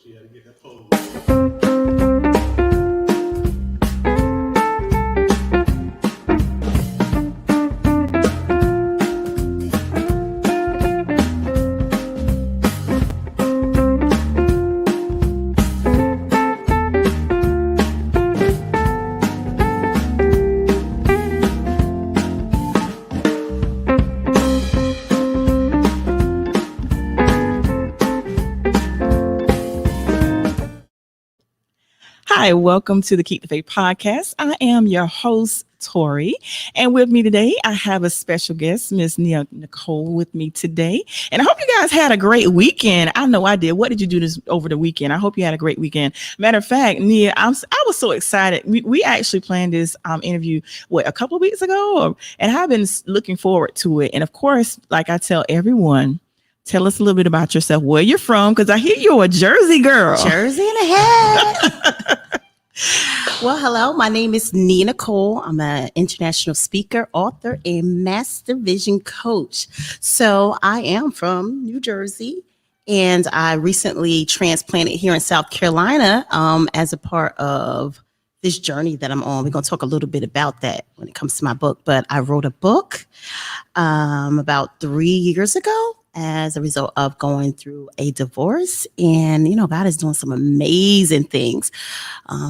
She had to get that pose. Hi, welcome to the Keep the Faith podcast. I am your host, Tori, and with me today, I have a special guest, Miss Nicole, with me today. And I hope you guys had a great weekend. I know I did. What did you do this over the weekend? I hope you had a great weekend. Matter of fact, Nia, I was so excited. We actually planned this interview a couple of weeks ago, and I've been looking forward to it. And of course, like I tell everyone, tell us a little bit about yourself, where you're from, because I hear you're a Jersey girl. Jersey in the head. Well, hello. My name is Nicole. I'm an international speaker, author, and master vision coach. So I am from New Jersey, and I recently transplanted here in South Carolina as a part of this journey that I'm on. We're going to talk a little bit about that when it comes to my book. But I wrote a book about 3 years ago as a result of going through a divorce. And, God is doing some amazing things,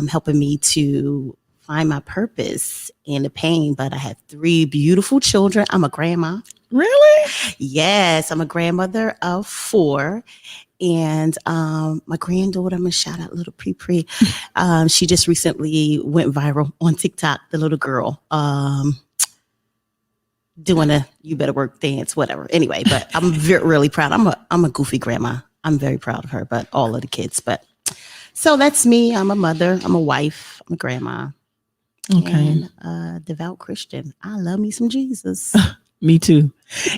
helping me to find my purpose in the pain. But I have 3 beautiful children. I'm a grandma. Really? Yes, I'm a grandmother of 4. And my granddaughter, I'm going to shout out little Pre. She just recently went viral on TikTok, the little girl. Doing a you better work dance, whatever. Anyway, but I'm really proud. I'm a goofy grandma. I'm very proud of her, but all of the kids. But so that's me. I'm a mother. I'm a wife. I'm a grandma. Okay. And a devout Christian. I love me some Jesus. Me too.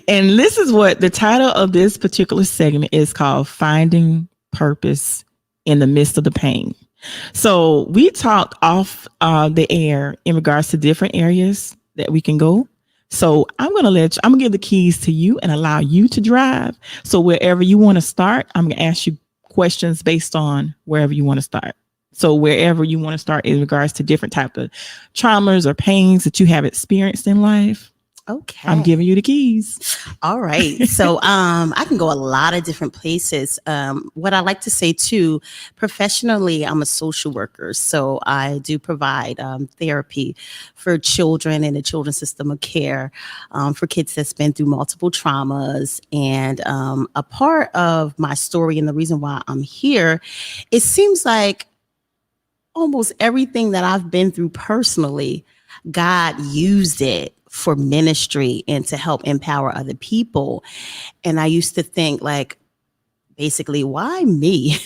And this is what the title of this particular segment is called, Finding Purpose in the Midst of the Pain. So we talked off the air in regards to different areas that we can go. So I'm going to give the keys to you and allow you to drive. So wherever you want to start, I'm going to ask you questions based on wherever you want to start. So wherever you want to start in regards to different types of traumas or pains that you have experienced in life. Okay. I'm giving you the keys. All right. So I can go a lot of different places. What I like to say too, professionally, I'm a social worker. So I do provide therapy for children in the children's system of care, for kids that's been through multiple traumas. And a part of my story and the reason why I'm here, it seems like almost everything that I've been through personally, God used it for ministry and to help empower other people. And I used to think like, basically, why me?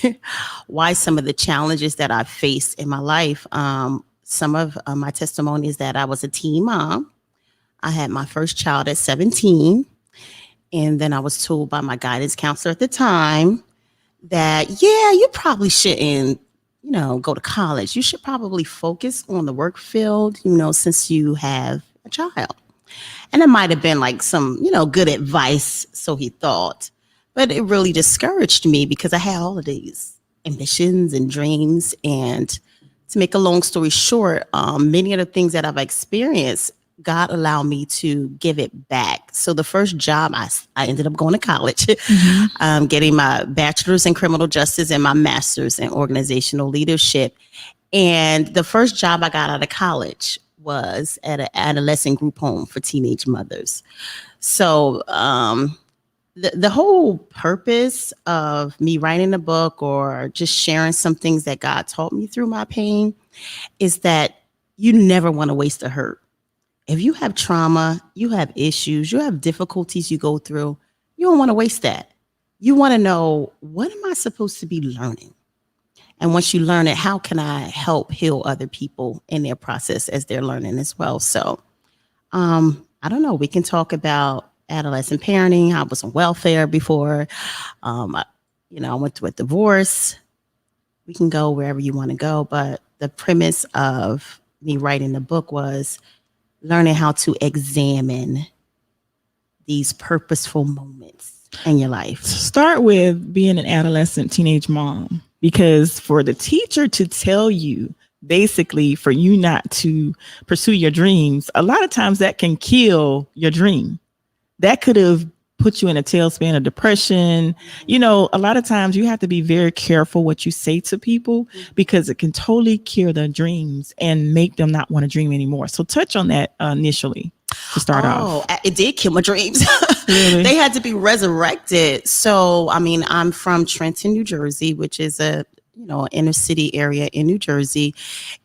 Why some of the challenges that I've faced in my life? Some of my testimony is that I was a teen mom. I had my first child at 17. And then I was told by my guidance counselor at the time that, you probably shouldn't, go to college. You should probably focus on the work field, since you have a child. And it might have been like some, good advice, so he thought. But it really discouraged me because I had all of these ambitions and dreams. And to make a long story short, many of the things that I've experienced, God allowed me to give it back. So the first job, I ended up going to college, getting my bachelor's in criminal justice and my master's in organizational leadership. And the first job I got out of college was at an adolescent group home for teenage mothers. So the whole purpose of me writing a book or just sharing some things that God taught me through my pain is that you never want to waste a hurt. If you have trauma, you have issues, you have difficulties you go through, you don't want to waste that. You want to know, what am I supposed to be learning? And once you learn it, how can I help heal other people in their process as they're learning as well? So I don't know. We can talk about adolescent parenting. I was on welfare before. I went through a divorce. We can go wherever you want to go. But the premise of me writing the book was learning how to examine these purposeful moments in your life. Start with being an adolescent teenage mom. because for the teacher to tell you, basically for you not to pursue your dreams, a lot of times that can kill your dream. That could have put you in a tailspin of depression. You know, a lot of times you have to be very careful what you say to people because it can totally kill their dreams and make them not want to dream anymore. So touch on that initially to start off. It did kill my dreams. Really? They had to be resurrected. So, I mean, I'm from Trenton, New Jersey, which is a inner city area in New Jersey.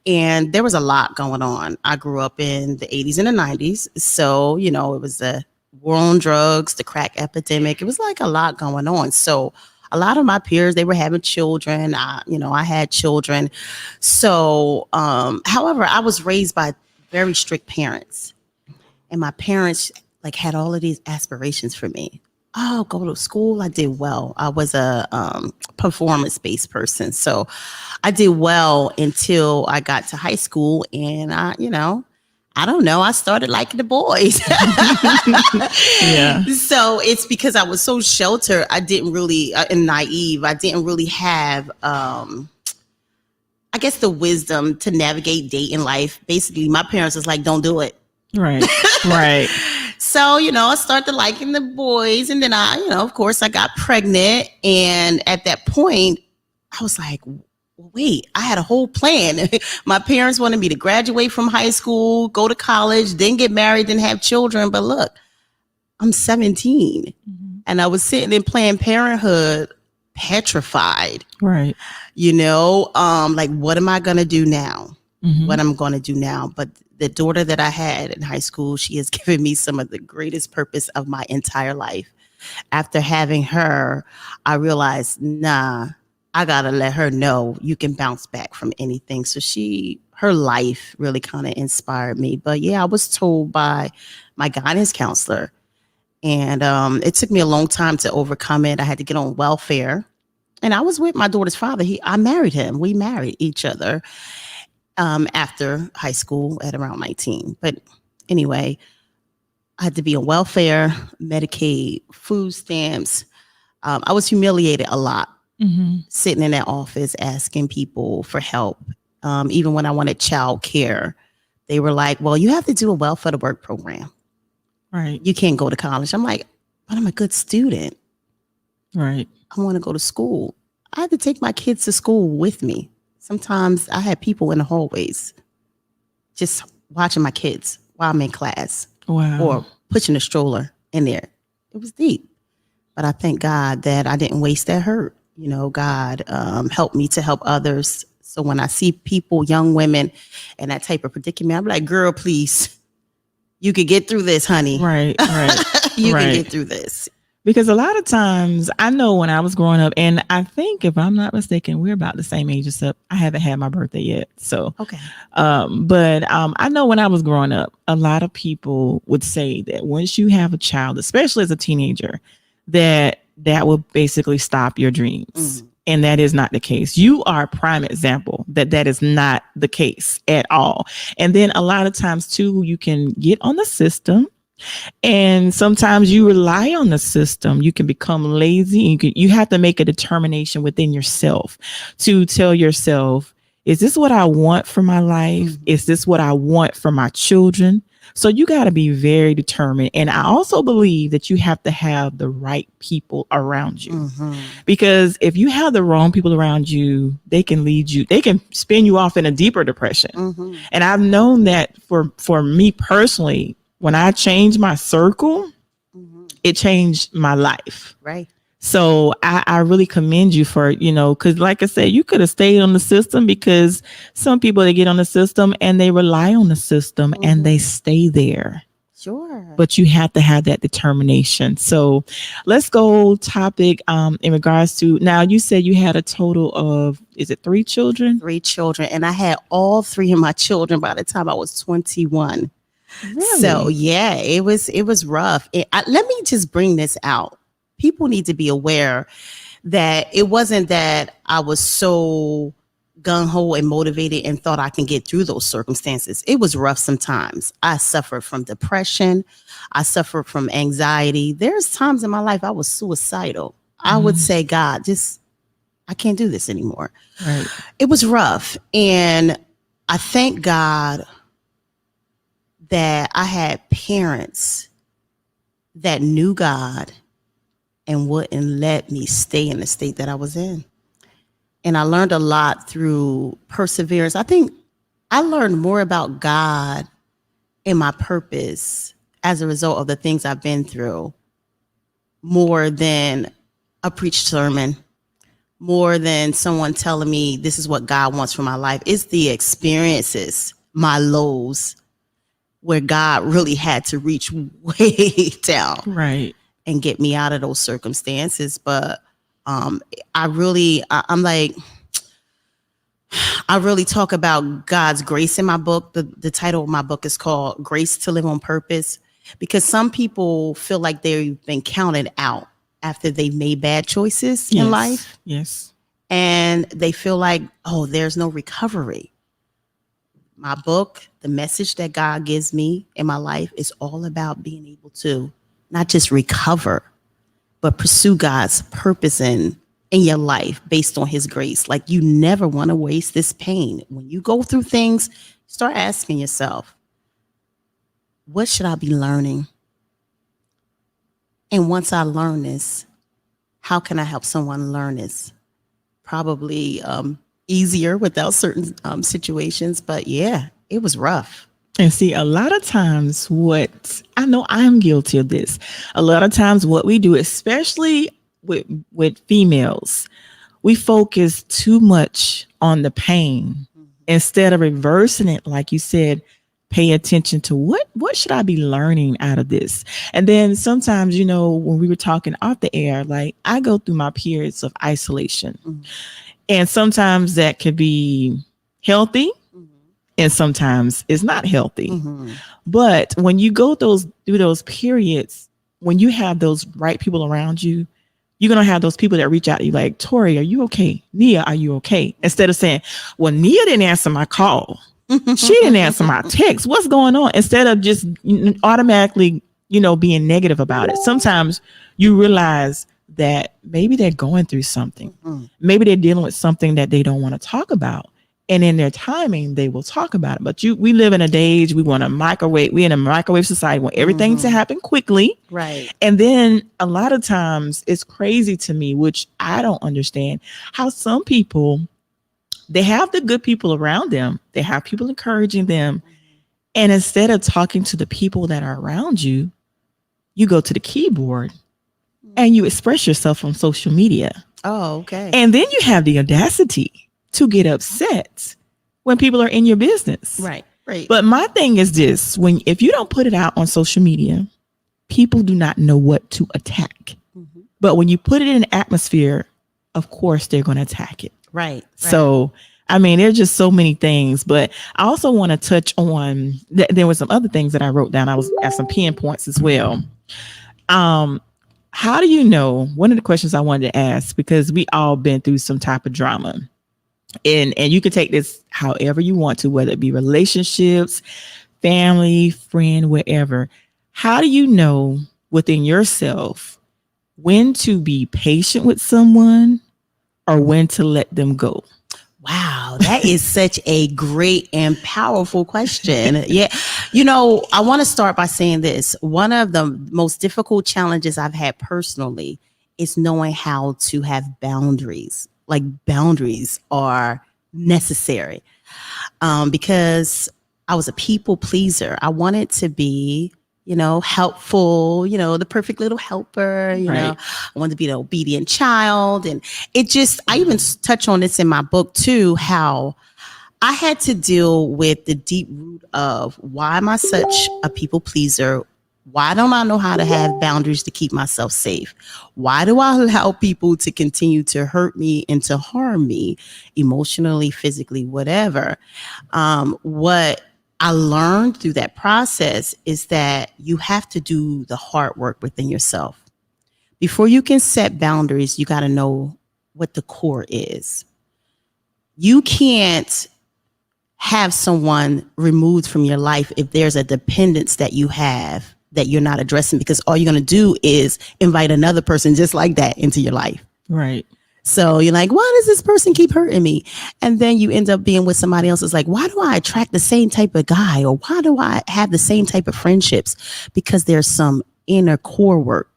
And there was a lot going on. I grew up in the 80s and the 90s. So, it was the war on drugs, the crack epidemic. It was like a lot going on. So a lot of my peers, they were having children. I had children. So, however, I was raised by very strict parents. And my parents like had all of these aspirations for me. Oh, go to school. I did well. I was a performance-based person. So I did well until I got to high school. And I don't know. I started liking the boys. Yeah. So it's because I was so sheltered. I didn't really, and naive. I didn't really have, I guess, the wisdom to navigate dating life. Basically, my parents was like, don't do it. Right. Right. So, I started liking the boys. And then of course, I got pregnant. And at that point, I was like, wait, I had a whole plan. My parents wanted me to graduate from high school, go to college, then get married, then have children. But look, I'm 17 and I was sitting in Planned Parenthood petrified. Right. Like, what am I going to do now? What I'm going to do now? But the daughter that I had in high school, she has given me some of the greatest purpose of my entire life. After having her, I realized, I got to let her know you can bounce back from anything. So her life really kind of inspired me. But yeah, I was told by my guidance counselor, and it took me a long time to overcome it. I had to get on welfare, and I was with my daughter's father. I married him. We married each other after high school at around 19. But anyway, I had to be on welfare, Medicaid, food stamps. I was humiliated a lot. Sitting in that office asking people for help. Even when I wanted child care, they were like, well, you have to do a welfare to work program. Right. You can't go to college. I'm like, but I'm a good student. Right. I want to go to school. I had to take my kids to school with me. Sometimes I had people in the hallways just watching my kids while I'm in class. Wow. Or pushing a stroller in there. It was deep. But I thank God that I didn't waste that hurt. God helped me to help others. So when I see people, young women, in that type of predicament, I'm like, girl, please, you could get through this, honey. Right. You can get through this. Because a lot of times, I know when I was growing up, and I think if I'm not mistaken, we're about the same age, except I haven't had my birthday yet. So, okay. But I know when I was growing up, a lot of people would say that once you have a child, especially as a teenager, that will basically stop your dreams. And that is not the case. You are a prime example that is not the case at all. And then a lot of times too, you can get on the system, and sometimes you rely on the system. You can become lazy. You have to make a determination within yourself to tell yourself, is this what I want for my life? Is this what I want for my children? So you got to be very determined. And I also believe that you have to have the right people around you, because if you have the wrong people around you, they can lead you, they can spin you off in a deeper depression. And I've known that for me personally, when I changed my circle, it changed my life. Right. So I really commend you for, because like I said, you could have stayed on the system, because some people, they get on the system and they rely on the system and they stay there. Sure. But you have to have that determination. So let's go topic in regards to, now you said you had a total of, is it 3 children? 3 children. And I had all 3 of my children by the time I was 21. Really? So yeah, it was rough. Let me just bring this out. People need to be aware that it wasn't that I was so gung-ho and motivated and thought I can get through those circumstances. It was rough sometimes. I suffered from depression. I suffered from anxiety. There's times in my life I was suicidal. I would say, God, I can't do this anymore. Right. It was rough. And I thank God that I had parents that knew God and wouldn't let me stay in the state that I was in. And I learned a lot through perseverance. I think I learned more about God and my purpose as a result of the things I've been through, more than a preached sermon, more than someone telling me this is what God wants for my life. It's the experiences, my lows, where God really had to reach way down, Right, and get me out of those circumstances. But I'm like, I really talk about God's grace in my book. The title of my book is called Grace to Live on Purpose, because some people feel like they've been counted out after they've made bad choices in life. Yes. And they feel like, oh, there's no recovery. My book, the message that God gives me in my life, is all about being able to not just recover, but pursue God's purpose in your life based on his grace. Like, you never want to waste this pain. When you go through things, start asking yourself, what should I be learning? And once I learn this, how can I help someone learn this? Probably easier without certain situations. But yeah, it was rough. And see, a lot of times what I know, I'm guilty of this. A lot of times what we do, especially with females, we focus too much on the pain instead of reversing it. Like you said, pay attention to what should I be learning out of this? And then sometimes, when we were talking off the air, like, I go through my periods of isolation. And sometimes that could be healthy, and sometimes it's not healthy. But when you go through those periods, when you have those right people around you, you're going to have those people that reach out to you like, Tori, are you okay? Nia, are you okay? Instead of saying, well, Nia didn't answer my call. She didn't answer my text. What's going on? Instead of just automatically, being negative about it. Sometimes you realize that maybe they're going through something. Maybe they're dealing with something that they don't want to talk about. And in their timing, they will talk about it. But we live in a day age, we want a microwave. We're in a microwave society. We want everything to happen quickly. Right. And then a lot of times it's crazy to me, which I don't understand, how some people, they have the good people around them. They have people encouraging them. And instead of talking to the people that are around you, you go to the keyboard and you express yourself on social media. Oh, okay. And then you have the audacity to get upset when people are in your business. Right. But my thing is this, if you don't put it out on social media, people do not know what to attack. But when you put it in an atmosphere, of course, they're going to attack it. Right. So, there's just so many things, but I also want to touch on, there were some other things that I wrote down. I was at some pinpoints as well. How do you know, one of the questions I wanted to ask, because we all been through some type of drama, and you can take this however you want to, whether it be relationships, family, friend, wherever. How do you know within yourself when to be patient with someone or when to let them go? Wow, that is such a great and powerful question. Yeah. I want to start by saying this. One of the most difficult challenges I've had personally is knowing how to have boundaries. Like, boundaries are necessary because I was a people pleaser. I wanted to be, helpful, the perfect little helper, I wanted to be an obedient child. And I even touch on this in my book too, how I had to deal with the deep root of why am I such a people pleaser? Why don't I know how to have boundaries to keep myself safe? Why do I allow people to continue to hurt me and to harm me emotionally, physically, whatever? What I learned through that process is that you have to do the hard work within yourself. Before you can set boundaries, you got to know what the core is. You can't have someone removed from your life if there's a dependence that you have that you're not addressing, because all you're going to do is invite another person just like that into your life. Right. So you're like, why does this person keep hurting me? And then you end up being with somebody else. It's like, why do I attract the same type of guy? Or why do I have the same type of friendships? Because there's some inner core work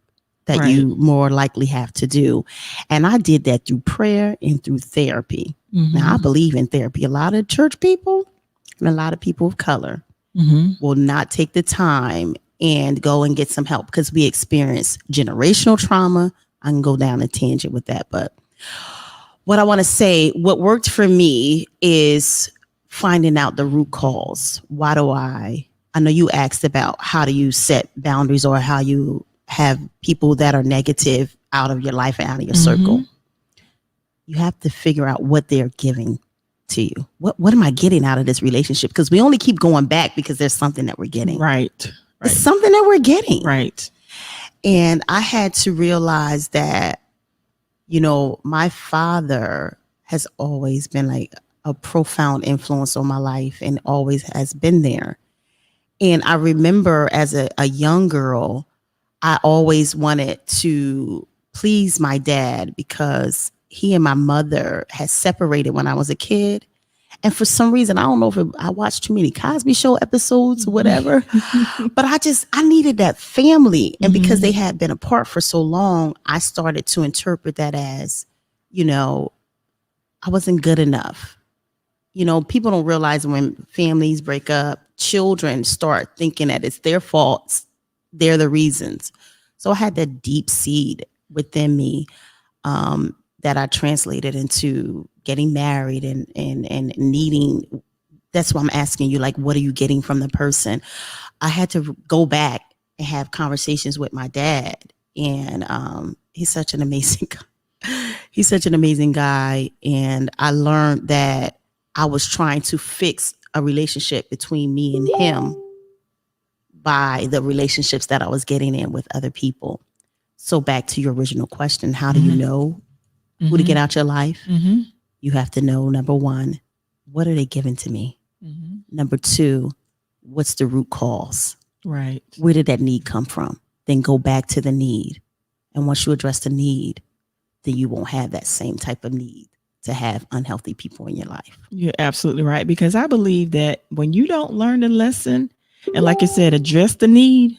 that Right. you more likely have to do. And I did that through prayer and through therapy. Now, I believe in therapy. A lot of church people and a lot of people of color will not take the time and go and get some help because we experience generational trauma. I can go down a tangent with that, but what I want to say, what worked for me is finding out the root cause. Why do I know you asked about how do you set boundaries or how you have people that are negative out of your life and out of your circle. You have to figure out what they're giving to you. What am I getting out of this relationship? Because we only keep going back because there's something that we're getting. Right. It's something that we're getting. Right. And I had to realize that, you know, my father has always been like a profound influence on my life and always has been there. And I remember as a young girl, I always wanted to please my dad because he and my mother had separated when I was a kid. And for some reason, I don't know if I watched too many Cosby Show episodes or whatever, but I needed that family. And because they had been apart for so long, I started to interpret that as, you know, I wasn't good enough. You know, people don't realize when families break up, children start thinking that it's their faults. They're the reasons. So I had that deep seed within me that I translated into getting married and needing. That's why I'm asking you, like, what are you getting from the person? I had to go back and have conversations with my dad. And he's such an amazing guy. He's such an amazing guy. And I learned that I was trying to fix a relationship between me and him by the relationships that I was getting in with other people. So back to your original question, how do you know who to get out your life? You have to know, number one, what are they giving to me? Number two, what's the root cause? Right. Where did that need come from? Then go back to the need. And once you address the need, then you won't have that same type of need to have unhealthy people in your life. You're absolutely right. Because I believe that when you don't learn the lesson and, like you said, address the need,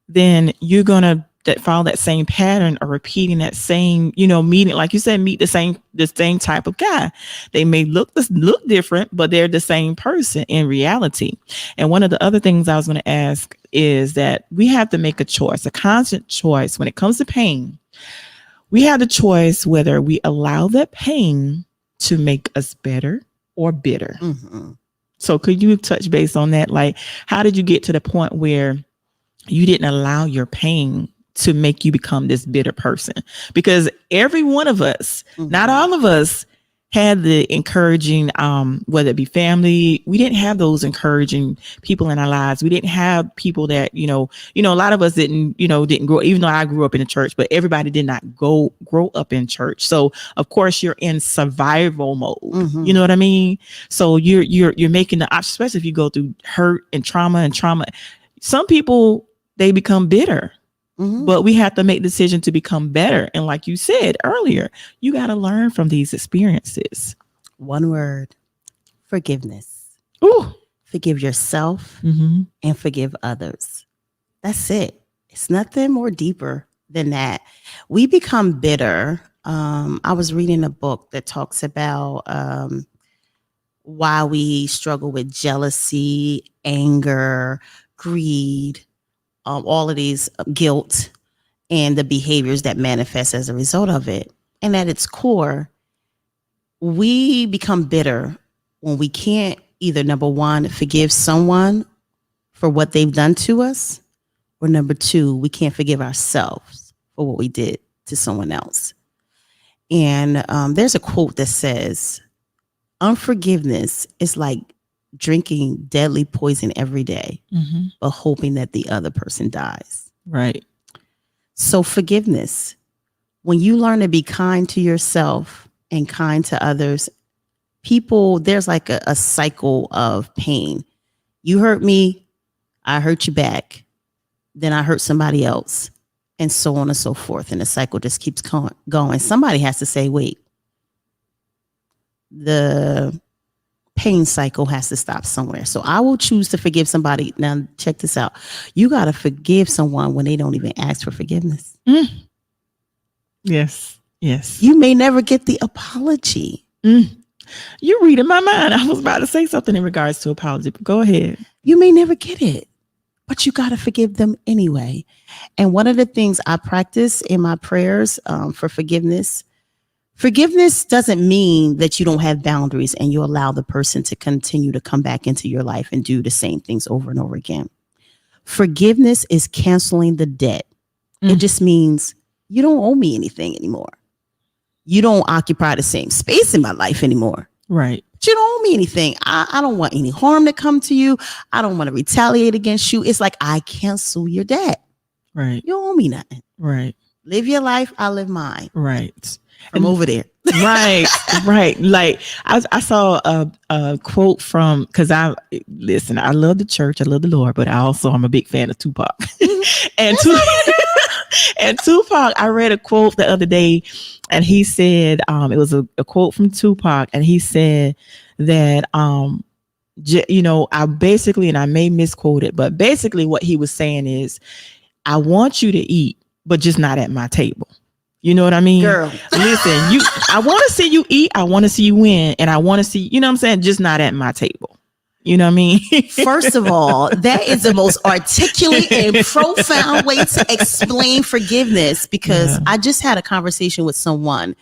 then you're going to follow that same pattern or repeating that same, you know, meeting, like you said, meet the same type of guy. They may look different, but they're the same person in reality. And one of the other things I was going to ask is that we have to make a choice, a constant choice when it comes to pain. We have the choice whether we allow that pain to make us better or bitter. So could you touch base on that? Like, how did you get to the point where you didn't allow your pain to make you become this bitter person? Because every one of us, not all of us, had the encouraging, whether it be family, we didn't have those encouraging people in our lives. We didn't have people that, you know, a lot of us didn't grow, even though I grew up in the church, but everybody did not grow up in church. So of course you're in survival mode. You know what I mean? So you're making the option, especially if you go through hurt and trauma. Some people, they become bitter. But we have to make the decision to become better. And like you said earlier, you got to learn from these experiences. One word, forgiveness. Ooh. Forgive yourself and forgive others. That's it. It's nothing more deeper than that. We become bitter. I was reading a book that talks about why we struggle with jealousy, anger, greed, all of these guilt and the behaviors that manifest as a result of it. And at its core, we become bitter when we can't either, number one, forgive someone for what they've done to us, or number two, we can't forgive ourselves for what we did to someone else. And there's a quote that says, unforgiveness is like drinking deadly poison every day, but hoping that the other person dies. Right. So forgiveness, when you learn to be kind to yourself and kind to others, people, there's like a cycle of pain. You hurt me, I hurt you back. Then I hurt somebody else. and so on and so forth. And the cycle just keeps going. Somebody has to say, wait, the pain cycle has to stop somewhere. So I will choose to forgive somebody. Now, check this out. You got to forgive someone when they don't even ask for forgiveness. Yes. Yes. You may never get the apology. You're reading my mind. I was about to say something in regards to apology, but go ahead. You may never get it, but you got to forgive them anyway. And one of the things I practice in my prayers for forgiveness doesn't mean that you don't have boundaries and you allow the person to continue to come back into your life and do the same things over and over again. Forgiveness is canceling the debt. It just means you don't owe me anything anymore. You don't occupy the same space in my life anymore. Right. But you don't owe me anything. I don't want any harm to come to you. I don't want to retaliate against you. It's like I cancel your debt. Right. You don't owe me nothing. Right. Live your life. I live mine. Right. From over there. Right. Right. Like I saw a quote from, because I love the church. I love the Lord, but I'm a big fan of Tupac. And Tupac, I read a quote the other day, and he said, it was a quote from Tupac, and he said that, I basically, and I may misquote it, but basically what he was saying is, I want you to eat, but just not at my table. You know what I mean? Girl. Listen, I want to see you eat. I want to see you win. And I want to see, you know what I'm saying? Just not at my table. You know what I mean? First of all, that is the most articulate and profound way to explain forgiveness, because I just had a conversation with someone,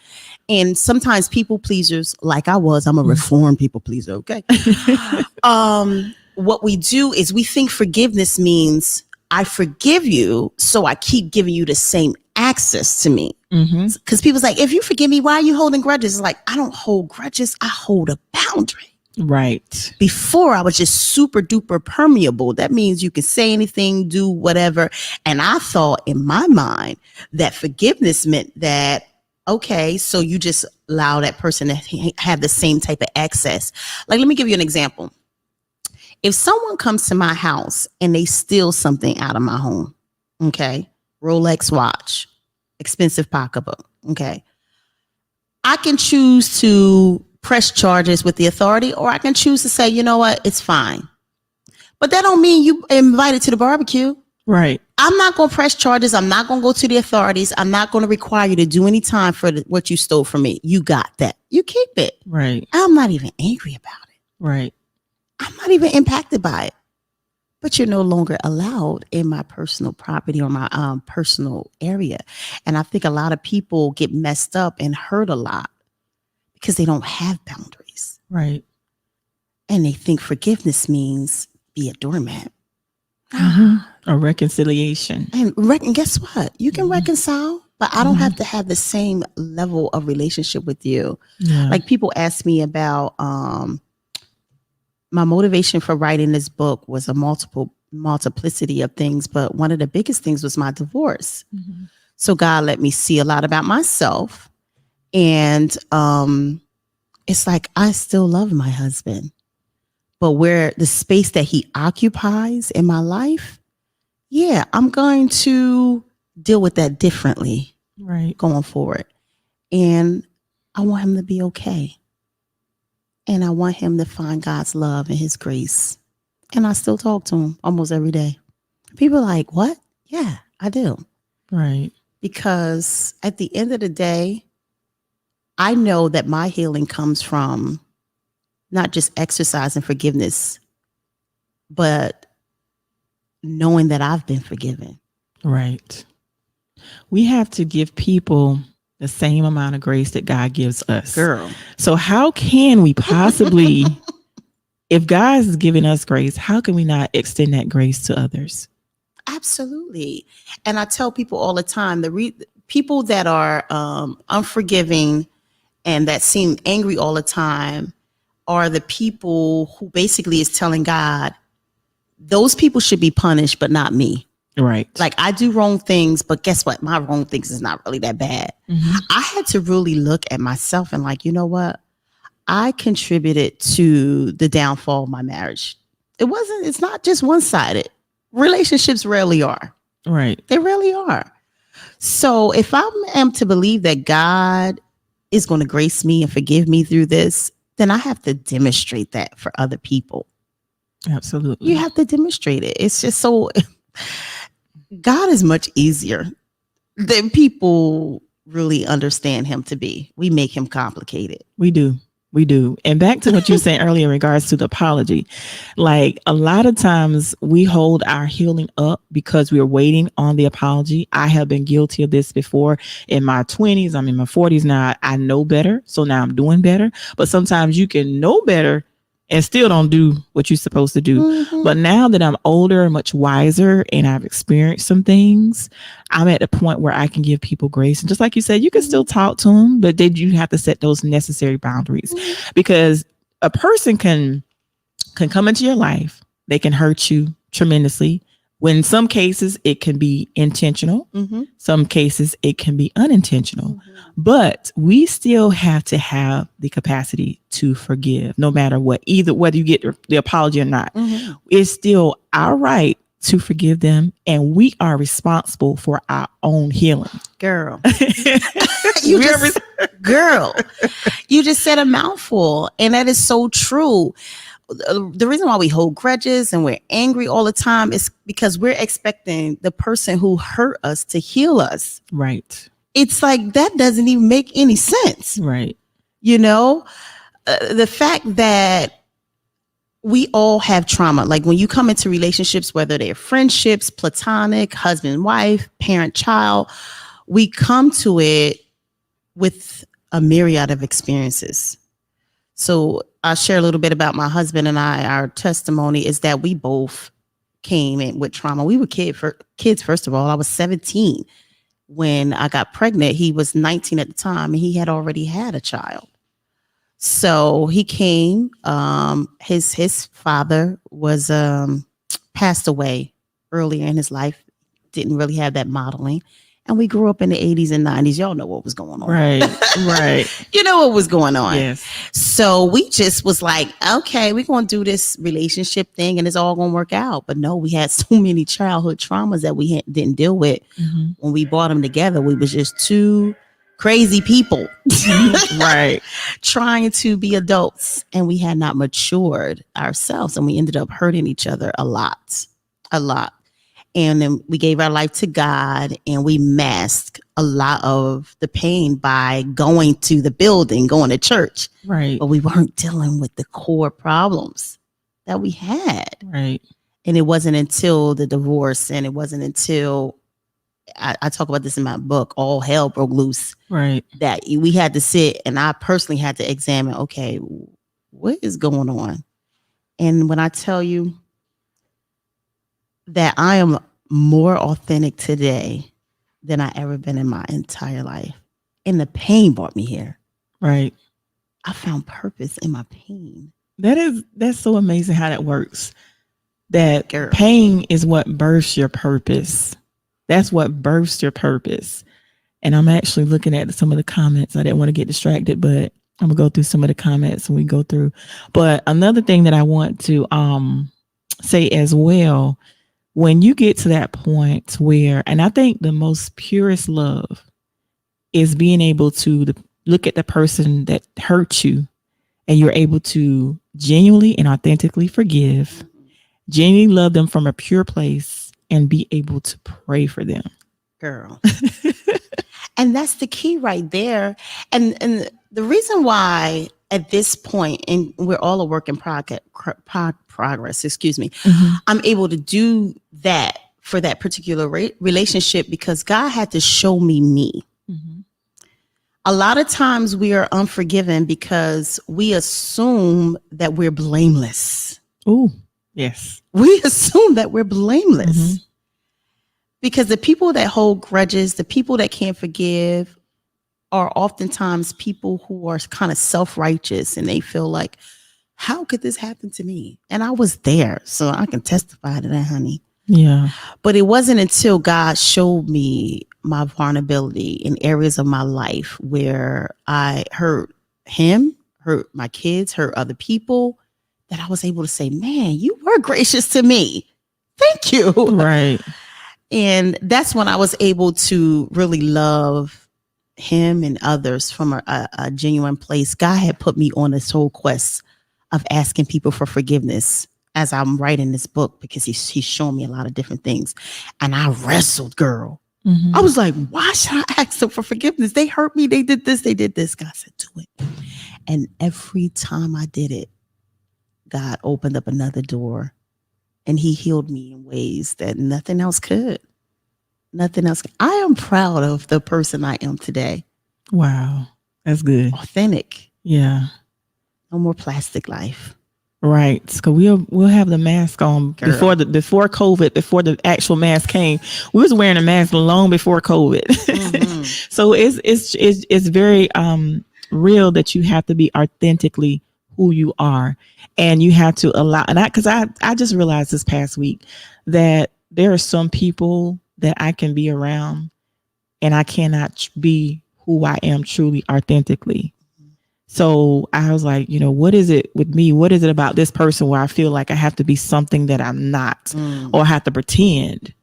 and sometimes people pleasers, like I'm a reformed people pleaser. Okay. What we do is we think forgiveness means I forgive you, so I keep giving you the same access to me. Because people's like, if you forgive me, why are you holding grudges? It's like, I don't hold grudges. I hold a boundary. Right. Before, I was just super duper permeable. That means you can say anything, do whatever. And I thought in my mind that forgiveness meant that, okay, so you just allow that person to have the same type of access. Like, let me give you an example. If someone comes to my house and they steal something out of my home, okay, Rolex watch, expensive pocketbook, okay, I can choose to press charges with the authority, or I can choose to say, you know what, it's fine. But that don't mean you invited to the barbecue. Right. I'm not going to press charges. I'm not going to go to the authorities. I'm not going to require you to do any time for what you stole from me. You got that. You keep it. Right. I'm not even angry about it. Right. I'm not even impacted by it. But you're no longer allowed in my personal property or my personal area. And I think a lot of people get messed up and hurt a lot because they don't have boundaries. Right. And they think forgiveness means be a doormat. A reconciliation. And guess what? You can reconcile, but I don't have to have the same level of relationship with you. Yeah. Like, people ask me about my motivation for writing this book was a multiplicity of things, but one of the biggest things was my divorce. So God let me see a lot about myself. And it's like, I still love my husband, but where the space that he occupies in my life, yeah, I'm going to deal with that differently, right, going forward. And I want him to be okay. And I want him to find God's love and his grace. And I still talk to him almost every day. People are like, what? Yeah, I do. Right. Because at the end of the day, I know that my healing comes from not just exercising forgiveness, but knowing that I've been forgiven. Right. We have to give people the same amount of grace that God gives us. Girl. So how can we possibly, if God is giving us grace, how can we not extend that grace to others? Absolutely. And I tell people all the time, people that are unforgiving and that seem angry all the time are the people who basically is telling God, those people should be punished, but not me. Right. Like, I do wrong things, but guess what? My wrong things is not really that bad. I had to really look at myself and like, you know what? I contributed to the downfall of my marriage. It's not just one-sided. Relationships rarely are. Right. They rarely are. So if I am to believe that God is going to grace me and forgive me through this, then I have to demonstrate that for other people. Absolutely. You have to demonstrate it. It's just so, God is much easier than people really understand him to be. We make him complicated. We do. We do. And back to what you were saying earlier in regards to the apology, like a lot of times we hold our healing up because we're waiting on the apology. I have been guilty of this before in my 20s. I'm in my 40s now. I know better. So now I'm doing better. But sometimes you can know better and still don't do what you're supposed to do. Mhm. But now that I'm older, much wiser, and I've experienced some things, I'm at the point where I can give people grace. And just like you said, you can still talk to them, but then you have to set those necessary boundaries because a person can come into your life. They can hurt you tremendously. When in some cases it can be intentional, Mhm. some cases it can be unintentional, but we still have to have the capacity to forgive no matter what, either whether you get the apology or not. Mhm. It's still our right to forgive them, and we are responsible for our own healing. Girl, you just said a mouthful, and that is so true. The reason why we hold grudges and we're angry all the time is because we're expecting the person who hurt us to heal us. Right. It's like that doesn't even make any sense. Right. You know, the fact that we all have trauma. Like when you come into relationships, whether they're friendships, platonic, husband, wife, parent, child, we come to it with a myriad of experiences. So I'll share a little bit about my husband and I. Our testimony is that we both came in with trauma. We were kids, first of all. I was 17 when I got pregnant. He was 19 at the time, and he had already had a child. So he came. His father was passed away earlier in his life. Didn't really have that modeling. And we grew up in the 80s and 90s. Y'all know what was going on. Right. Right. You know what was going on. Yes. So we just was like, okay, we're going to do this relationship thing and it's all going to work out. But no, we had so many childhood traumas that we didn't deal with. Mhm. When we brought them together, we was just two crazy people Right. trying to be adults, and we had not matured ourselves, and we ended up hurting each other a lot. And then we gave our life to God, and we masked a lot of the pain by going to the building, going to church. Right. But we weren't dealing with the core problems that we had. Right. And it wasn't until the divorce, and it wasn't until I talk about this in my book, all hell broke loose. Right. That we had to sit, and I personally had to examine, okay, what is going on? And when I tell you that I am more authentic today than I ever been in my entire life, and the pain brought me here. Right. I found purpose in my pain. That's so amazing how that works. That Girl. pain is what births your purpose. That's what births your purpose. And I'm actually looking at some of the comments. I didn't want to get distracted, but I'm gonna go through some of the comments and we go through. But another thing that I want to say as well, when you get to that point where, and I think the most purest love is being able to look at the person that hurt you, and you're able to genuinely and authentically forgive, genuinely love them from a pure place, and be able to pray for them. Girl. And that's the key right there. And the reason why at this point, and we're all a work in progress, excuse me, I'm able to do that for that particular relationship because God had to show me. A lot of times we are unforgiven because we assume that we're blameless. Oh, yes. We assume that we're blameless. Because the people that hold grudges, the people that can't forgive, are oftentimes people who are kind of self-righteous, and they feel like, how could this happen to me? And I was there, so I can testify to that, honey. Yeah. But it wasn't until God showed me my vulnerability in areas of my life where I hurt him, hurt my kids, hurt other people, that I was able to say, man, you were gracious to me. Thank you. Right. And that's when I was able to really love him and others from a genuine place. God had put me on this whole quest of asking people for forgiveness as I'm writing this book, because he's shown me a lot of different things. And I wrestled, girl. Mhm. I was like, why should I ask them for forgiveness? They hurt me. They did this. They did this. God said, do it. And every time I did it, God opened up another door, and he healed me in ways that nothing else could. Nothing else. I am proud of the person I am today. Wow. That's good. Authentic. Yeah. No more plastic life. Right. Because we'll have the mask on before COVID, before the actual mask came. We was wearing a mask long before COVID. Mm-hmm. So it's very real that you have to be authentically who you are, and you have to allow. And I just realized this past week that there are some people that I can be around, and I cannot be who I am truly authentically. So I was like, what is it with me? What is it about this person where I feel like I have to be something that I'm not, or I have to pretend?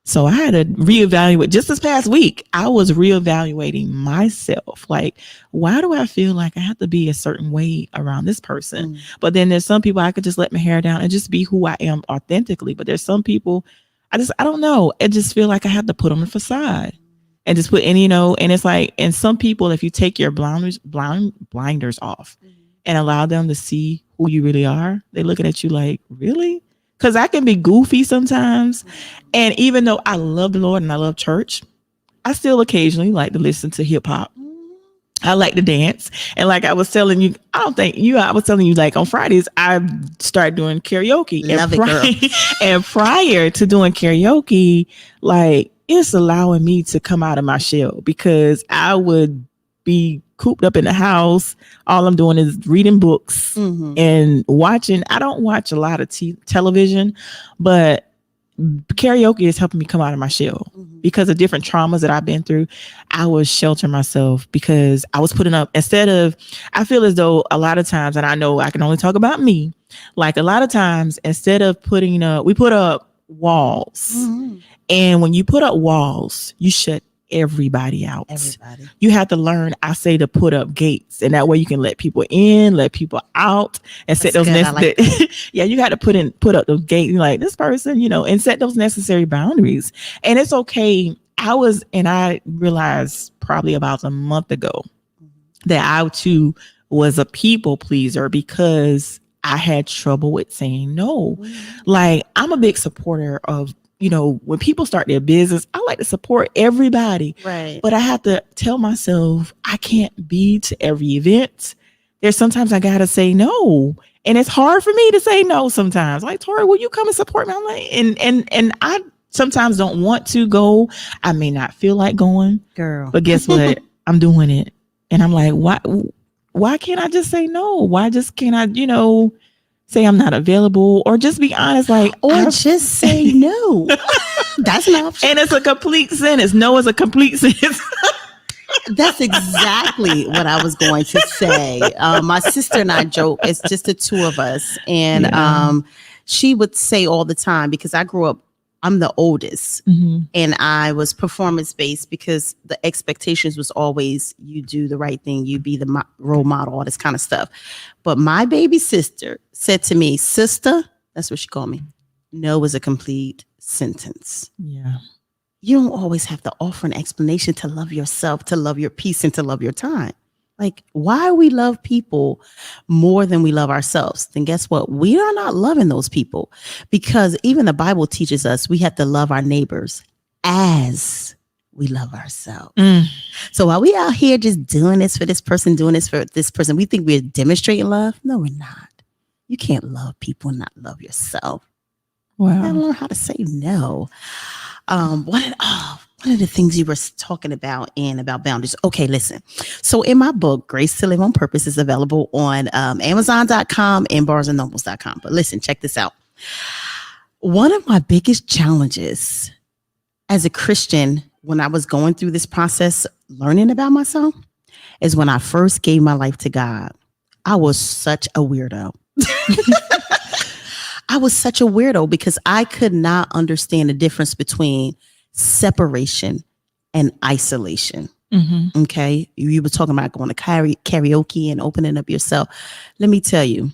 So I had to reevaluate. Just this past week, I was reevaluating myself. Like, why do I feel like I have to be a certain way around this person? But then there's some people I could just let my hair down and just be who I am authentically. But there's some people I don't know. I just feel like I have to put on a facade. And just put in, and it's like, and some people, if you take your blinders off and allow them to see who you really are, they looking at you like, really? Because I can be goofy sometimes. And even though I love the Lord and I love church, I still occasionally like to listen to hip hop. I like to dance. And like I was telling you, I was telling you, like on Fridays, I started doing karaoke. Love it, girl. And prior to doing karaoke, like, it's allowing me to come out of my shell, because I would be cooped up in the house. All I'm doing is reading books and watching. I don't watch a lot of television, but karaoke is helping me come out of my shell because of different traumas that I've been through. I was sheltering myself because I was putting up, I feel as though a lot of times, and I know I can only talk about me, like a lot of times, instead of we put up walls. And when you put up walls, you shut everybody out. You have to learn, I say, to put up gates, and that way you can let people in, let people out, and set those yeah, you got to put up those gates, like this person, and set those necessary boundaries. And it's okay. I realized probably about a month ago that I too was a people pleaser, because I had trouble with saying no. Like, I'm a big supporter of, when people start their business, I like to support everybody. Right. But I have to tell myself I can't be to every event. There's sometimes I got to say no. And it's hard for me to say no sometimes. Like, Tori, will you come and support me? I'm like, and I sometimes don't want to go. I may not feel like going. Girl. But guess what? I'm doing it. And I'm like, why can't I just say no? Why just can't I, say I'm not available, or just be honest, just say no. That's an option. And it's a complete sentence. No is a complete sentence. That's exactly what I was going to say. My sister and I joke, it's just the two of us. And she would say all the time, because I grew up, I'm the oldest, and I was performance-based, because the expectations was always, you do the right thing, you be the role model, all this kind of stuff. But my baby sister said to me, sister, that's what she called me, no is a complete sentence. Yeah. You don't always have to offer an explanation to love yourself, to love your peace, and to love your time. Like, why we love people more than we love ourselves? Then guess what? We are not loving those people, because even the Bible teaches us we have to love our neighbors as we love ourselves. So while we out here just doing this for this person, doing this for this person, we think we're demonstrating love. No, we're not. You can't love people and not love yourself. Wow. You gotta learn how to say no. One of the things you were talking about about boundaries. Okay, listen. So in my book, Grace to Live on Purpose, is available on Amazon.com and BarnesandNobles.com. But listen, check this out. One of my biggest challenges as a Christian, when I was going through this process, learning about myself, is when I first gave my life to God. I was such a weirdo. I was such a weirdo, because I could not understand the difference between separation and isolation. Mm-hmm. Okay. You were talking about going to karaoke and opening up yourself. Let me tell you,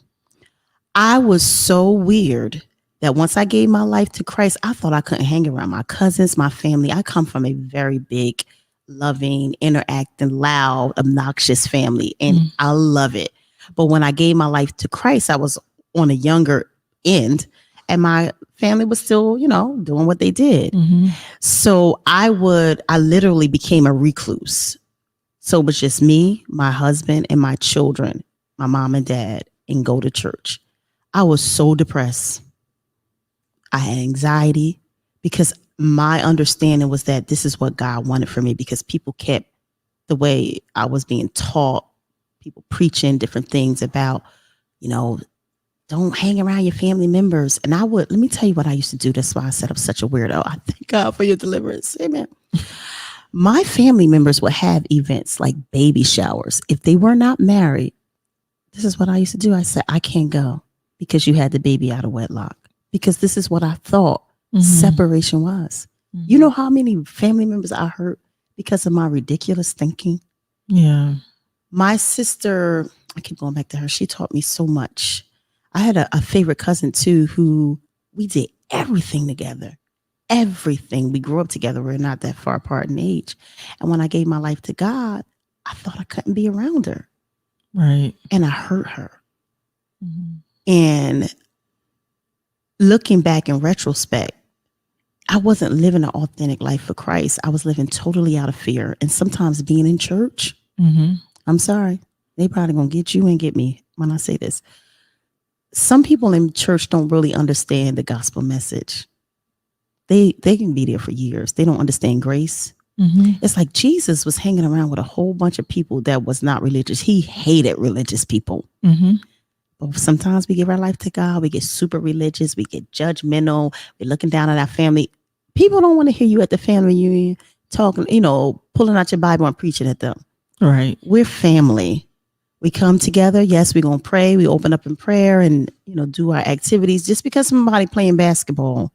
I was so weird that once I gave my life to Christ, I thought I couldn't hang around my cousins, my family. I come from a very big, loving, interacting, loud, obnoxious family, and I love it. But when I gave my life to Christ, I was on a younger end, and my family was still, doing what they did. Mm-hmm. So I literally became a recluse. So it was just me, my husband, and my children, my mom and dad, and go to church. I was so depressed. I had anxiety because my understanding was that this is what God wanted for me, because people kept the way I was being taught, people preaching different things about, don't hang around your family members. And let me tell you what I used to do. That's why I said I'm such a weirdo. I thank God for your deliverance. Amen. My family members would have events like baby showers. If they were not married, this is what I used to do. I said, I can't go because you had the baby out of wedlock, because this is what I thought separation was. Mm-hmm. You know how many family members I hurt because of my ridiculous thinking? Yeah. My sister, I keep going back to her. She taught me so much. I had a favorite cousin too, who we did everything together. Everything. We grew up together. We're not that far apart in age. And when I gave my life to God, I thought I couldn't be around her. Right. And I hurt her. Mm-hmm. And looking back in retrospect, I wasn't living an authentic life for Christ. I was living totally out of fear. And sometimes being in church, I'm sorry, they probably gonna get you and get me when I say this. Some people in church don't really understand the gospel message. They can be there for years. They don't understand grace. Mm-hmm. It's like Jesus was hanging around with a whole bunch of people that was not religious. He hated religious people. Mm-hmm. But sometimes we give our life to God. We get super religious. We get judgmental. We're looking down at our family. People don't want to hear you at the family reunion talking, pulling out your Bible and preaching at them. Right. We're family. We come together. Yes, we're going to pray. We open up in prayer and, do our activities. Just because somebody playing basketball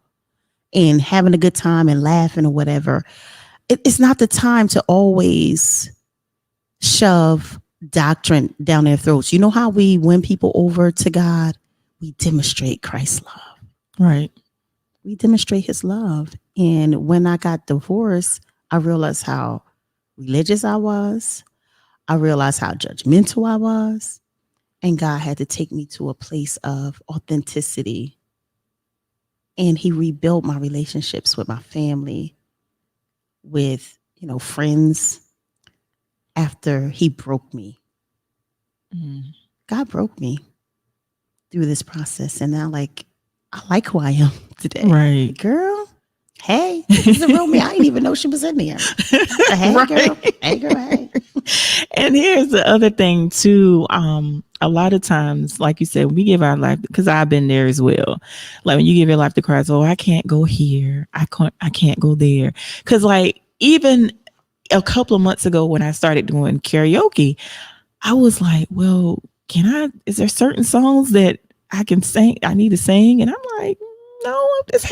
and having a good time and laughing or whatever, it's not the time to always shove doctrine down their throats. You know how we win people over to God? We demonstrate Christ's love. Right. We demonstrate his love. And when I got divorced, I realized how religious I was. I realized how judgmental I was. And God had to take me to a place of authenticity. And he rebuilt my relationships with my family, with, friends, after he broke me. God broke me through this process. And now, I like who I am today. Right. Girl, hey, this is the real me. I didn't even know she was in there. Hey, right. Girl. Hey, girl, hey. And here's the other thing, too. A lot of times, like you said, we give our life, because I've been there as well. Like when you give your life to Christ, I can't go here. I can't go there. Because even a couple of months ago when I started doing karaoke, I was like, well, is there certain songs that I can sing? I need to sing. And I'm like, no, I'm just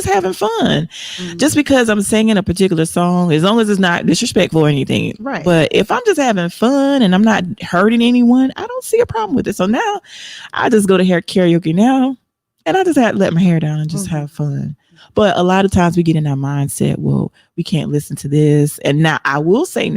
having fun. Mm-hmm. Just because I'm singing a particular song, as long as it's not disrespectful or anything. Right. But if I'm just having fun and I'm not hurting anyone, I don't see a problem with it. So now I just go to karaoke now, and I just have to let my hair down and just have fun. But a lot of times we get in our mindset, well, we can't listen to this. And now I will say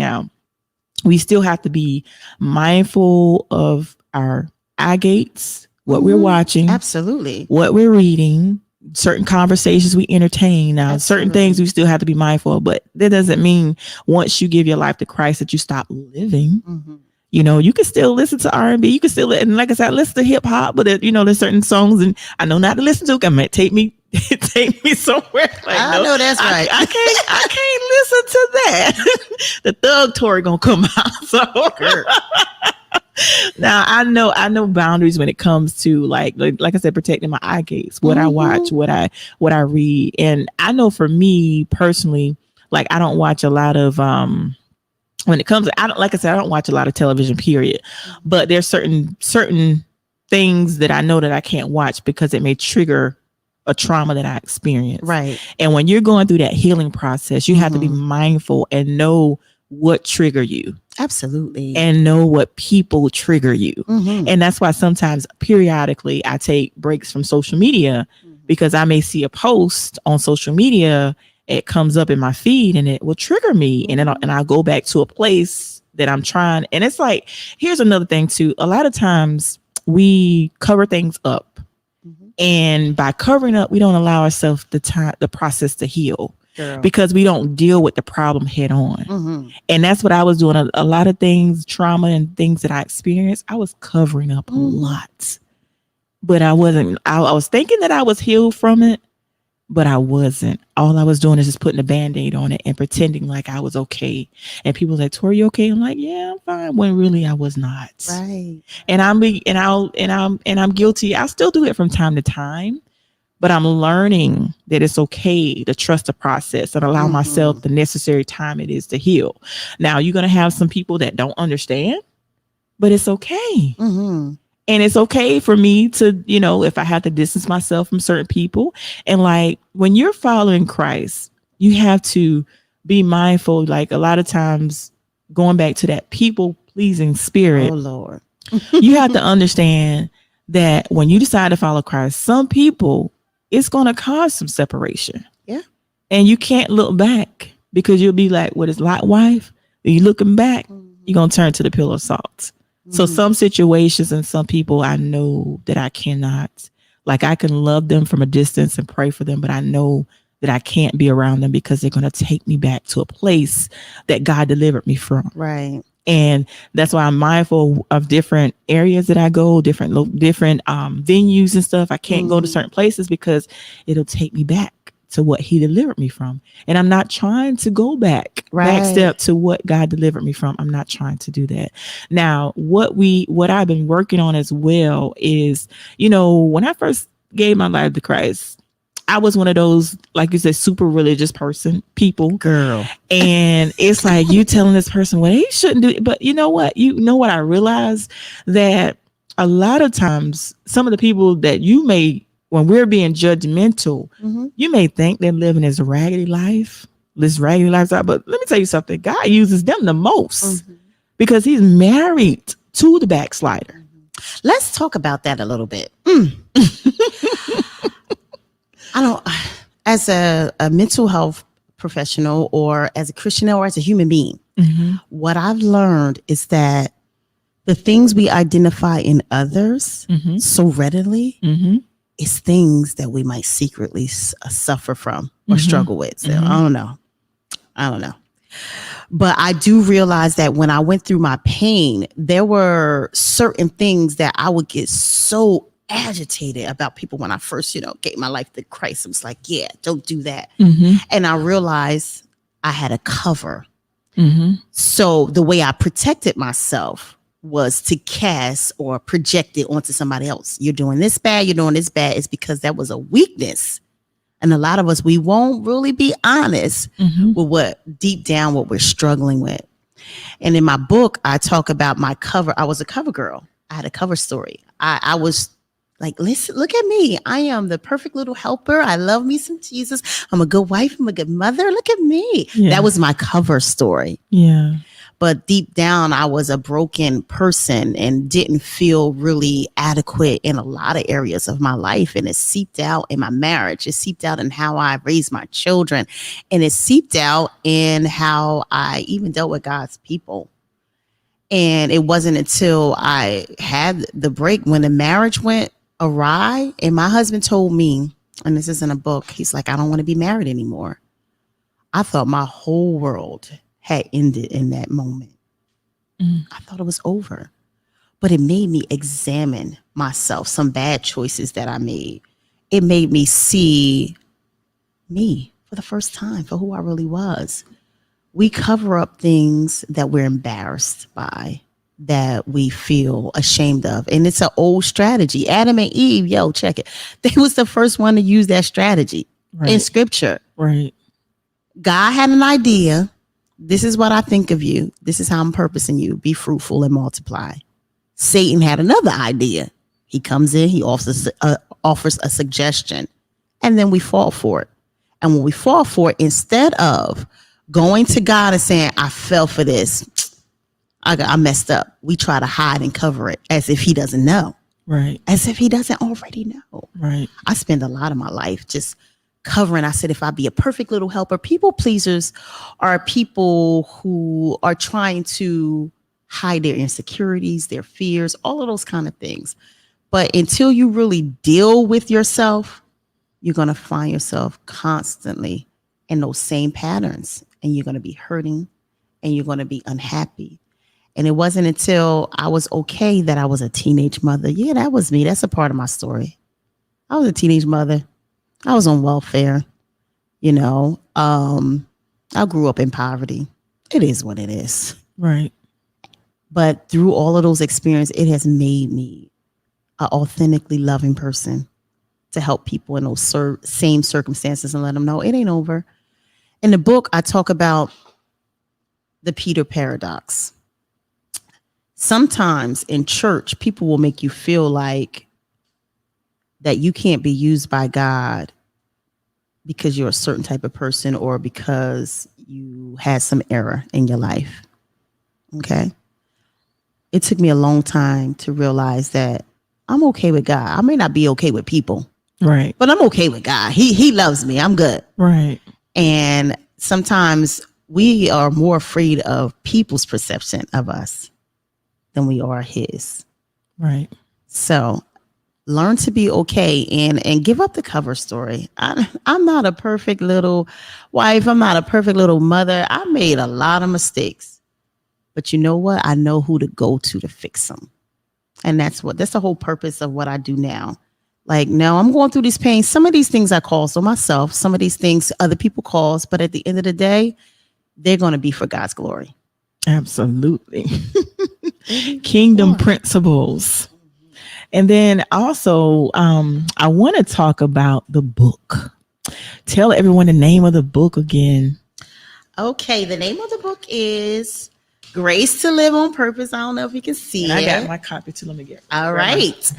we still have to be mindful of our eye gates, what we're watching. Absolutely. What we're reading, certain conversations we entertain. Now, Absolutely. Certain things we still have to be mindful of, but that doesn't mean once you give your life to Christ that you stop living. Mm-hmm. You can still listen to R&B. You can still, and like I said, listen to hip hop, but there's certain songs, and I know not to listen to. It might take me somewhere. I know that's right. I can't listen to that. The thug Tory gonna come out. So now I know boundaries when it comes to like I said, protecting my eye gates, what I watch, what I read, and I know for me personally, I don't watch a lot of when it comes to, I don't watch a lot of television, period. But there's certain things that I know that I can't watch because it may trigger a trauma that I experienced. Right. And when you're going through that healing process, you have to be mindful and know what trigger you. Absolutely. And know what people trigger you. And that's why sometimes periodically I take breaks from social media, because I may see a post on social media, it comes up in my feed and it will trigger me. And then I'll go back to a place that I'm trying. And it's like, here's another thing too. A lot of times we cover things up. And by covering up, we don't allow ourselves the process to heal. Girl. Because we don't deal with the problem head on. And that's what I was doing. A lot of things, trauma and things that I experienced, I was covering up a lot. But I wasn't. I was thinking that I was healed from it, but I wasn't. All I was doing is just putting a Band-Aid on it and pretending like I was okay. And people were like, "Tori, you okay?" I'm like, "Yeah, I'm fine." When really I was not. Right. And I'm guilty. I still do it from time to time. But I'm learning that it's okay to trust the process and allow myself the necessary time it is to heal. Now, you're going to have some people that don't understand, but it's okay. And it's okay for me to, if I have to distance myself from certain people. And like when you're following Christ, you have to be mindful. Like a lot of times going back to that people pleasing spirit. Oh, Lord. You have to understand that when you decide to follow Christ, some people, it's going to cause some separation. Yeah. And you can't look back, because you'll be like, what is Lot wife? When you looking back, you're going to turn to the pillar of salt. So some situations and some people, I know that I cannot, like I can love them from a distance and pray for them, but I know that I can't be around them because they're going to take me back to a place that God delivered me from. Right. And that's why I'm mindful of different areas that I go, different venues and stuff. I can't go to certain places because it'll take me back to what he delivered me from. And I'm not trying to go back step to what God delivered me from. I'm not trying to do that. Now, what I've been working on as well is, when I first gave my life to Christ, I was one of those, like you said, super religious people. Girl. And it's like you telling this person, well, they shouldn't do it. But you know what? I realized that a lot of times some of the people that when we're being judgmental, you may think they're living this raggedy lifestyle. But let me tell you something. God uses them the most because he's married to the backslider. Let's talk about that a little bit. As a mental health professional or as a Christian or as a human being, what I've learned is that the things we identify in others so readily is things that we might secretly suffer from or struggle with. So I don't know. But I do realize that when I went through my pain, there were certain things that I would get so agitated about people when I first, gave my life to Christ. I was like, yeah, don't do that. And I realized I had a cover. So the way I protected myself was to cast or project it onto somebody else. You're doing this bad. It's because that was a weakness. And a lot of us, we won't really be honest with what we're struggling with. And in my book, I talk about my cover. I was a cover girl. I had a cover story. I was like, listen, look at me. I am the perfect little helper. I love me some Jesus. I'm a good wife. I'm a good mother. Look at me. Yeah. That was my cover story. Yeah. But deep down, I was a broken person and didn't feel really adequate in a lot of areas of my life. And it seeped out in my marriage. It seeped out in how I raised my children. And it seeped out in how I even dealt with God's people. And it wasn't until I had the break when the marriage went awry and my husband told me, and this is in a book, he's like, I don't want to be married anymore. I thought my whole world had ended in that moment. I thought it was over, but it made me examine myself, some bad choices that I made. It made me see me for the first time for who I really was. We cover up things that we're embarrassed by, that we feel ashamed of. And it's an old strategy. Adam and Eve, check it. They was the first one to use that strategy in scripture. Right. God had an idea. This is what I think of you. This is how I'm purposing you. Be fruitful and multiply. Satan had another idea. He comes in, he offers a suggestion. and then we fall for it. And when we fall for it, instead of going to God and saying, I fell for this, I messed up, we try to hide and cover it as if he doesn't know. Right. As if he doesn't already know. Right. I spend a lot of my life just covering. I said, if I be a perfect little helper, people pleasers are people who are trying to hide their insecurities, their fears, all of those kind of things. But until you really deal with yourself, you're going to find yourself constantly in those same patterns, and you're going to be hurting and you're going to be unhappy. And it wasn't until I was okay that I was a teenage mother. Yeah, that was me. That's a part of my story. I was a teenage mother. I was on welfare. You know, I grew up in poverty. It is what it is. Right. But through all of those experiences, it has made me an authentically loving person to help people in those same circumstances and let them know it ain't over. In the book, I talk about the Peter paradox. Sometimes in church, people will make you feel like that you can't be used by God because you're a certain type of person or because you had some error in your life. Okay. It took me a long time to realize that I'm okay with God. I may not be okay with people. Right. But I'm okay with God. He loves me. I'm good. Right. And sometimes we are more afraid of people's perception of us than we are his. Right. So learn to be okay and give up the cover story. I'm not a perfect little wife. I'm not a perfect little mother. I made a lot of mistakes. But you know what? I know who to go to fix them. And that's the whole purpose of what I do now. Like, no, I'm going through this pain. Some of these things I cause on myself. Some of these things other people cause. But at the end of the day, they're going to be for God's glory. Absolutely. Kingdom principles. And then also, I want to talk about the book. Tell everyone the name of the book again. Okay, the name of the book is Grace to Live on Purpose. I don't know if you can see it. I got my copy too. Let me get it. All right.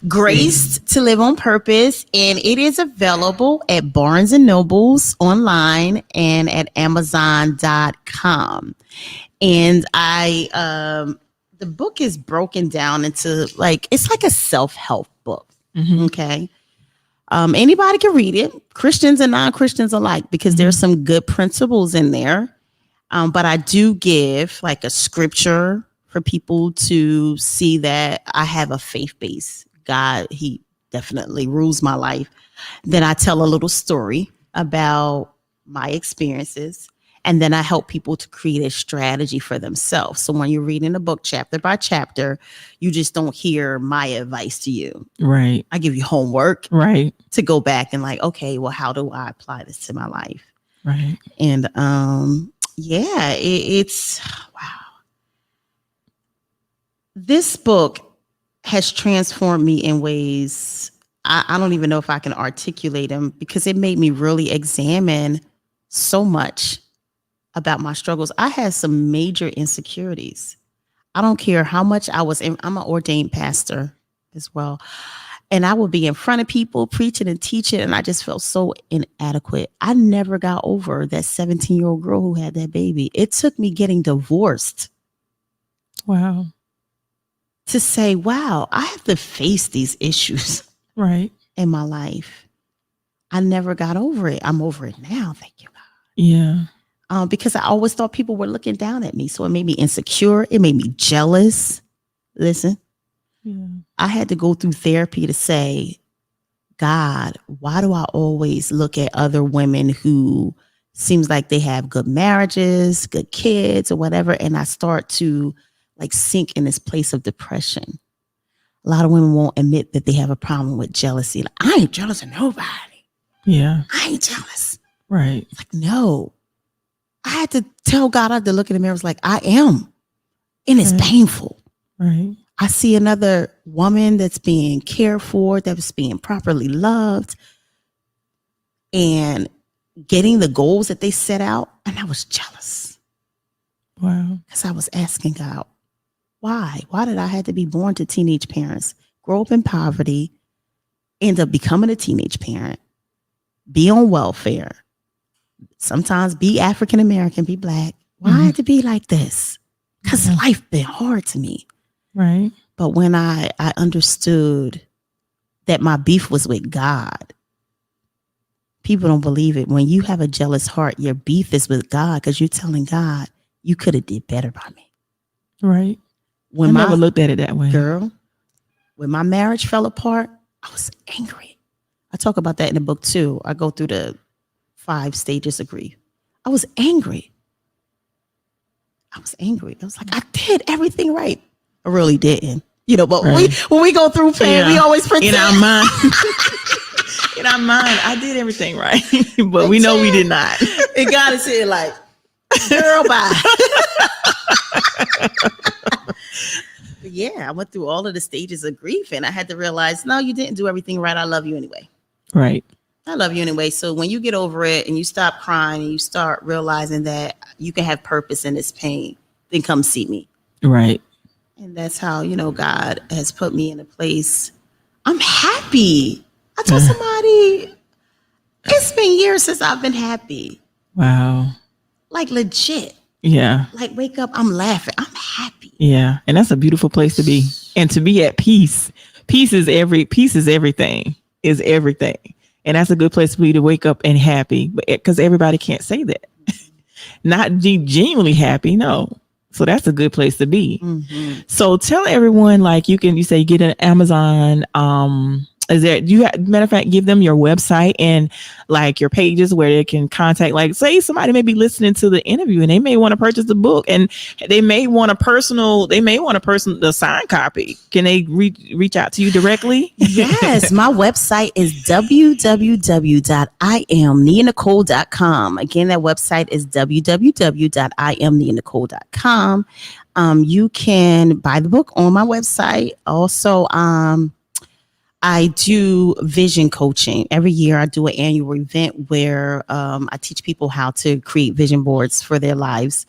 Grace to Live on Purpose. And it is available at Barnes & Nobles online and at Amazon.com. And the book is broken down into it's like a self-help book. Mm-hmm. Okay. Anybody can read it, Christians and non-Christians alike, because there's some good principles in there. But I do give like a scripture for people to see that I have a faith base. God, he definitely rules my life. Then I tell a little story about my experiences. And then I help people to create a strategy for themselves. So when you're reading a book chapter by chapter, you just don't hear my advice to you. Right. I give you homework. Right. To go back and okay, well, how do I apply this to my life? Right. And it's wow. This book has transformed me in ways I don't even know if I can articulate them, because it made me really examine so much about my struggles. I had some major insecurities. I don't care how much I'm an ordained pastor as well. And I would be in front of people preaching and teaching, and I just felt so inadequate. I never got over that 17-year-old girl who had that baby. It took me getting divorced. Wow. To say, wow, I have to face these issues. Right. In my life. I never got over it. I'm over it now. Thank you, God. Yeah. Because I always thought people were looking down at me. So it made me insecure. It made me jealous. Listen, I had to go through therapy to say, God, why do I always look at other women who seems like they have good marriages, good kids or whatever, and I start to sink in this place of depression. A lot of women won't admit that they have a problem with jealousy. I ain't jealous of nobody. Yeah. I ain't jealous. Right. No. I had to tell God, I had to look in the mirror. I was like, I am. And it's painful. Right. I see another woman that's being cared for, that's being properly loved and getting the goals that they set out. And I was jealous. Wow. Because I was asking God, why? Why did I have to be born to teenage parents, grow up in poverty, end up becoming a teenage parent, be on welfare, sometimes be African American, be Black. Why Mhm. to be like this? Because Yeah. life been hard to me. Right. But when I understood that my beef was with God, people don't believe it. When you have a jealous heart, your beef is with God because you're telling God, you could have did better by me. Right. When I my never looked at it that way. girl, when my marriage fell apart, I was angry. I talk about that in the book too. I go through the 5 stages of grief. I was angry. I was like, I did everything right. I really didn't. But Right. when we go through pain, we always pretend. In our mind. In our mind, I did everything right. But we know we did not. And God is saying like, girl, bye. But yeah, I went through all of the stages of grief and I had to realize, no, you didn't do everything right. I love you anyway. Right. I love you anyway. So when you get over it and you stop crying and you start realizing that you can have purpose in this pain, then come see me. Right. And that's how, God has put me in a place. I'm happy. I told somebody, it's been years since I've been happy. Wow. Like legit. Yeah. Like wake up, I'm laughing. I'm happy. Yeah. And that's a beautiful place to be. And to be at peace. Peace is everything. Is everything. And that's a good place for you to wake up and happy. Because everybody can't say that. Not genuinely happy, no. So that's a good place to be. Mm-hmm. So tell everyone, like you say you get an Amazon. Matter of fact, give them your website and like your pages where they can contact, like say somebody may be listening to the interview and they may want to purchase the book and they may want the signed copy. Can they reach out to you directly? Yes, my website is www.imnianicole.com. Again, that website is www.imnianicole.com. You can buy the book on my website. Also, I do vision coaching. Every year I do an annual event where I teach people how to create vision boards for their lives.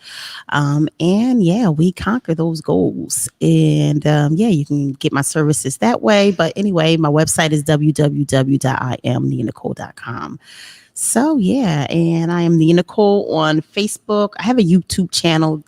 And yeah, we conquer those goals. And you can get my services that way. But anyway, my website is www.imnianicole.com. So yeah, and I am Nia Nicole on Facebook. I have a YouTube channel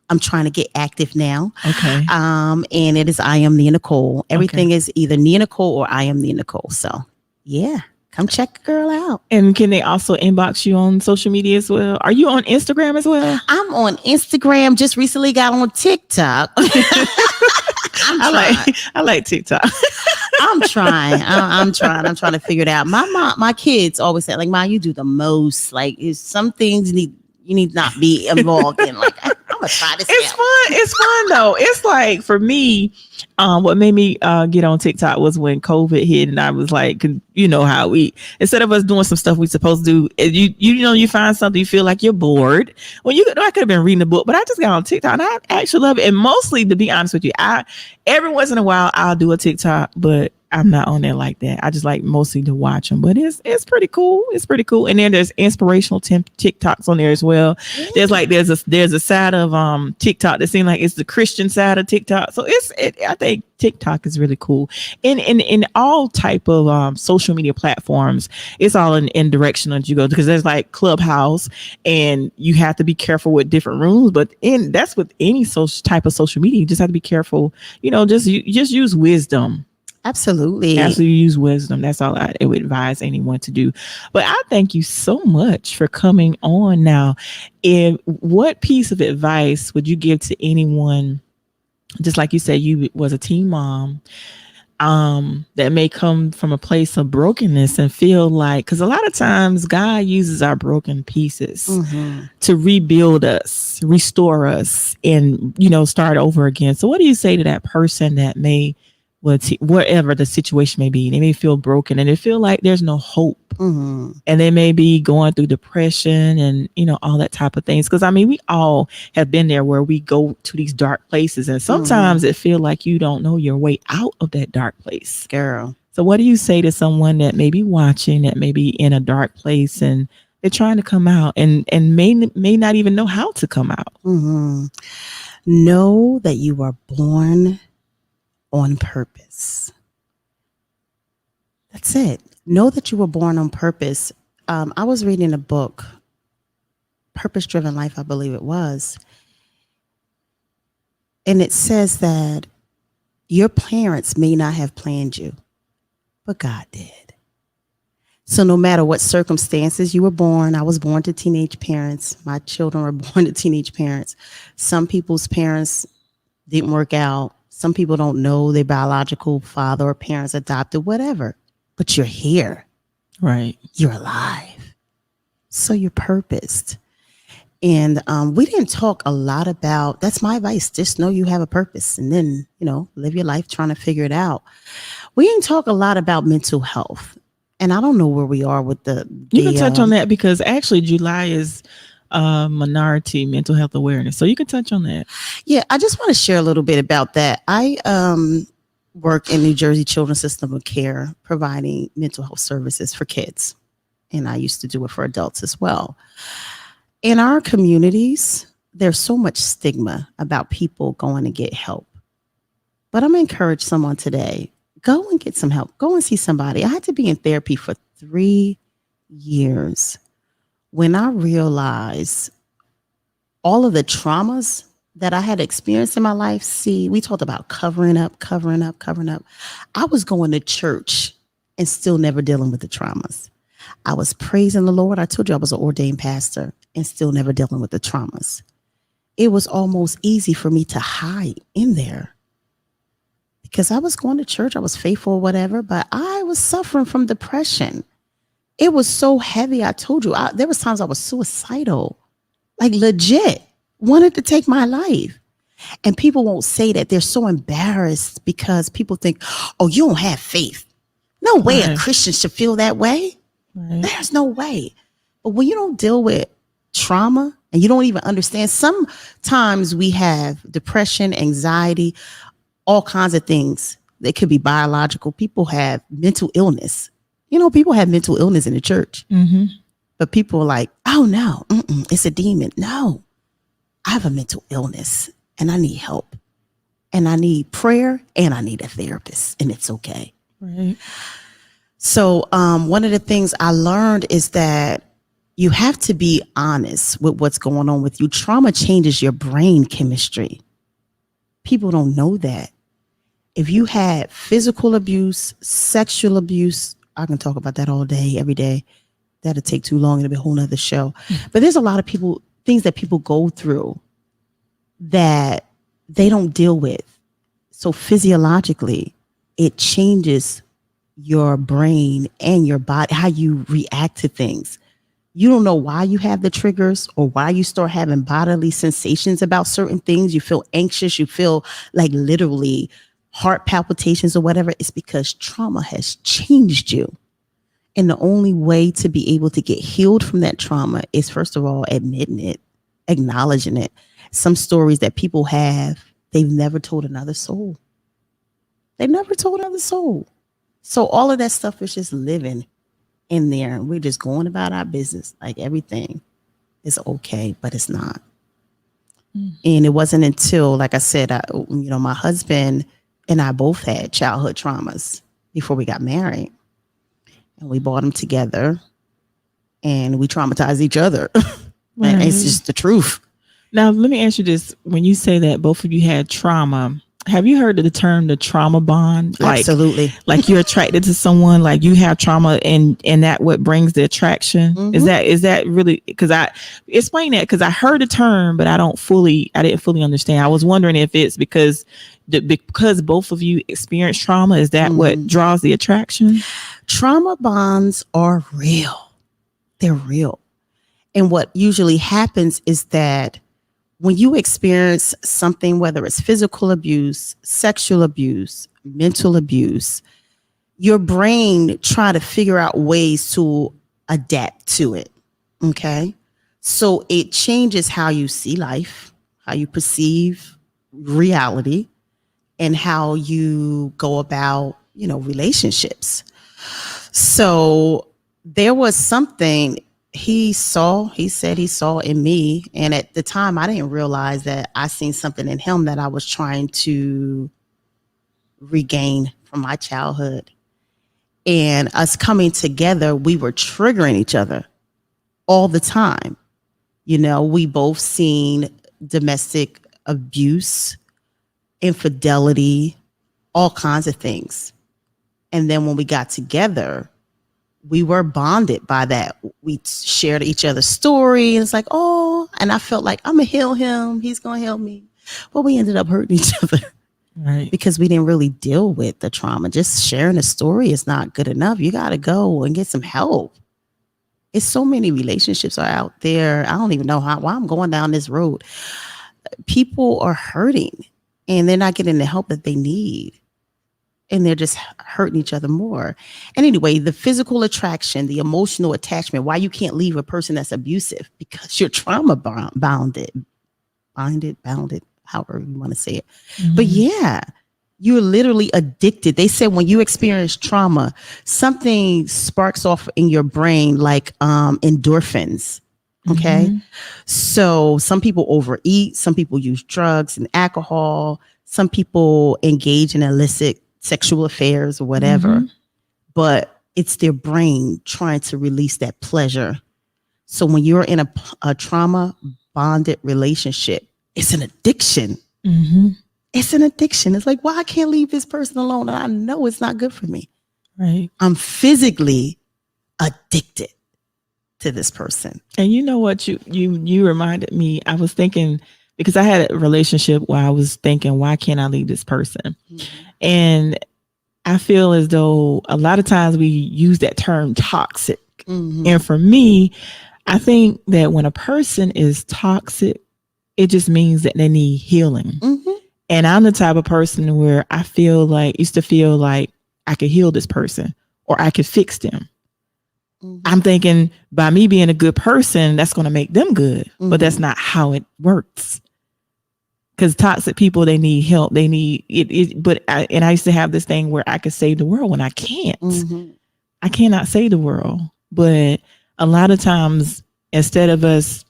I'm trying to get active now. Okay. And it is I Am Nia Nicole. Everything is either Nia Nicole or I Am Nia Nicole. So yeah, come check a girl out. And can they also inbox you on social media as well? Are you on Instagram as well? I'm on Instagram. Just recently got on TikTok. I like TikTok. I'm trying. I'm trying to figure it out. My kids always say, like, "Mom, you do the most. Like, some things you need not be involved in." Like, I'm gonna try this. It's fun though. It's like for me, what made me get on TikTok was when COVID hit, and I was like, how we, instead of us doing some stuff we supposed to do, you find something, you feel like you're bored. Well, I could have been reading a book, but I just got on TikTok and I actually love it. And mostly, to be honest with you, every once in a while I'll do a TikTok, but I'm not on there like that. I just like mostly to watch them, but it's pretty cool. It's pretty cool. And then there's inspirational TikToks on there as well. Yeah. There's a side of TikTok that seems like it's the Christian side of TikTok. So I think TikTok is really cool. In all type of social media platforms, it's all in direction that you go, because there's like Clubhouse, and you have to be careful with different rooms. But that's with any type of social media, you just have to be careful. Just use wisdom. Absolutely use wisdom. That's all I would advise anyone to do. But I thank you so much for coming on. Now, what piece of advice would you give to anyone, just like you said, you was a teen mom, that may come from a place of brokenness and feel like, because a lot of times God uses our broken pieces to rebuild us, restore us, and start over again. So what do you say to that person that may, whatever the situation may be, they may feel broken and they feel like there's no hope, and they may be going through depression and all that type of things? Because we all have been there, where we go to these dark places, and sometimes it feel like you don't know your way out of that dark place, girl. So what do you say to someone that may be watching, that may be in a dark place and they're trying to come out and may not even know how to come out? Know that you are born on purpose. That's it. Know that you were born on purpose. I was reading a book, Purpose Driven Life, I believe it was. And it says that your parents may not have planned you, but God did. So no matter what circumstances you were born, I was born to teenage parents. My children were born to teenage parents. Some people's parents didn't work out. Some people don't know their biological father or parents adopted, whatever. But you're here. Right. You're alive. So you're purposed. And we didn't talk a lot about, that's my advice. Just know you have a purpose and then, live your life trying to figure it out. We didn't talk a lot about mental health. And I don't know where we are with you can touch on that because actually July is minority mental health awareness. So you can touch on that. Yeah, I just want to share a little bit about that. I work in New Jersey Children's System of Care, providing mental health services for kids. And I used to do it for adults as well. In our communities, there's so much stigma about people going to get help. But I'm going to encourage someone today, go and get some help. Go and see somebody. I had to be in therapy for 3 years when I realized all of the traumas that I had experienced in my life. See, we talked about covering up. I was going to church and still never dealing with the traumas. I was praising the Lord. I told you I was an ordained pastor and still never dealing with the traumas. It was almost easy for me to hide in there because I was going to church. I was faithful or whatever, but I was suffering from depression. It was so heavy. I told you, there was times I was suicidal, like legit, wanted to take my life. And people won't say that. They're so embarrassed because people think, oh, you don't have faith. No way a Christian should feel that way. Right. There's no way. But when you don't deal with trauma and you don't even understand, sometimes we have depression, anxiety, all kinds of things. They could be biological. People have mental illness. People have mental illness in the church. Mm-hmm. But people are like, oh, no, it's a demon. No, I have a mental illness and I need help. And I need prayer and I need a therapist. And it's okay. Right. So one of the things I learned is that you have to be honest with what's going on with you. Trauma changes your brain chemistry. People don't know that. If you had physical abuse, sexual abuse, I can talk about that all day, every day. That'll take too long. It'll be a whole nother show. But there's a lot of things that people go through that they don't deal with. So physiologically, it changes your brain and your body, how you react to things. You don't know why you have the triggers or why you start having bodily sensations about certain things. You feel anxious. You feel like literally heart palpitations or whatever. It's because trauma has changed you. And the only way to be able to get healed from that trauma is, first of all, admitting it, acknowledging it. Some stories that people have, they've never told another soul. They've never told another soul. So all of that stuff is just living in there. And we're just going about our business like everything is okay, but it's not. And it wasn't until, like I said, my husband and I both had childhood traumas before we got married. And we brought them together and we traumatized each other. Right. And it's just the truth. Now, let me ask you this. When you say that both of you had trauma, have you heard of the term, the trauma bond? Like, absolutely. Like you're attracted to someone, like you have trauma and that what brings the attraction? Mm-hmm. Is that really, because I explain that because I heard the term, but I didn't fully understand. I was wondering if it's because both of you experience trauma, is that what draws the attraction? Trauma bonds are real. They're real. And what usually happens is that when you experience something, whether it's physical abuse, sexual abuse, mental abuse, your brain try to figure out ways to adapt to it. Okay. So it changes how you see life, how you perceive reality, and how you go about, relationships. So there was something he said he saw in me. And at the time, I didn't realize that I seen something in him that I was trying to regain from my childhood. And us coming together, we were triggering each other all the time. You know, we both seen domestic abuse, infidelity, all kinds of things. And then when we got together, we were bonded by that. We shared each other's story. And it's like, oh, and I felt like I'm going to heal him. He's going to heal me. But we ended up hurting each other. Right. Because we didn't really deal with the trauma. Just sharing a story is not good enough. You got to go and get some help. It's so many relationships are out there. I don't even know why I'm going down this road. People are hurting and they're not getting the help that they need. And they're just hurting each other more. And anyway, the physical attraction, the emotional attachment, why you can't leave a person that's abusive, because you're trauma bounded, however you want to say it. Mm-hmm. But yeah, you're literally addicted. They said when you experience trauma, something sparks off in your brain like endorphins. Okay. Mm-hmm. So some people overeat, some people use drugs and alcohol, some people engage in illicit sexual affairs or whatever. Mm-hmm. But it's their brain trying to release that pleasure. So when you're in a trauma bonded relationship, it's an addiction. Mm-hmm. It's an addiction. It's like, why I can't leave this person alone? And I know it's not good for me. Right. I'm physically addicted to this person. And you know what? You reminded me. I was thinking, because I had a relationship where I was thinking, why can't I leave this person? Mm-hmm. And I feel as though a lot of times we use that term toxic. Mm-hmm. And for me, I think that when a person is toxic, it just means that they need healing. Mm-hmm. And I'm the type of person where I used to feel like I could heal this person or I could fix them. Mm-hmm. I'm thinking by me being a good person, that's going to make them good. Mm-hmm. But that's not how it works. Because toxic people, they need help. They need it. I used to have this thing where I could save the world when I can't. Mm-hmm. I cannot save the world. But a lot of times, instead of us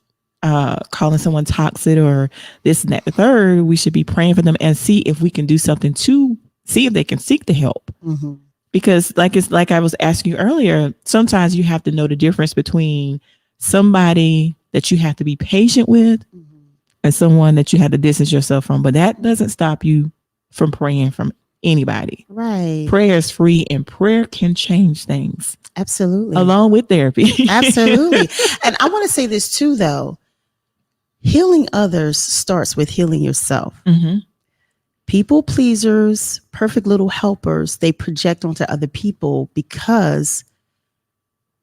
calling someone toxic or this and that, the third, we should be praying for them and see if we can do something to see if they can seek the help. Mm-hmm. Because like I was asking you earlier, sometimes you have to know the difference between somebody that you have to be patient with and someone that you have to distance yourself from. But that doesn't stop you from praying from anybody. Right. Prayer is free and prayer can change things. Absolutely. Along with therapy. Absolutely. And I want to say this too, though. Healing others starts with healing yourself. Mm-hmm. People pleasers, perfect little helpers, they project onto other people because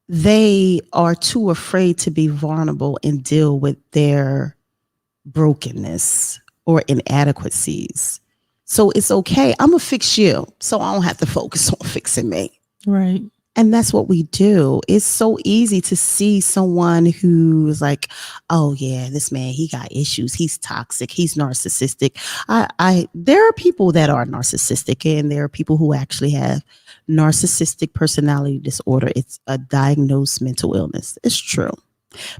they are too afraid to be vulnerable and deal with their brokenness or inadequacies. So it's okay. I'm going to fix you so I don't have to focus on fixing me. Right. And that's what we do. It's so easy to see someone who's like, oh yeah, this man, he got issues. He's toxic. He's narcissistic. There are people that are narcissistic and there are people who actually have narcissistic personality disorder. It's a diagnosed mental illness. It's true.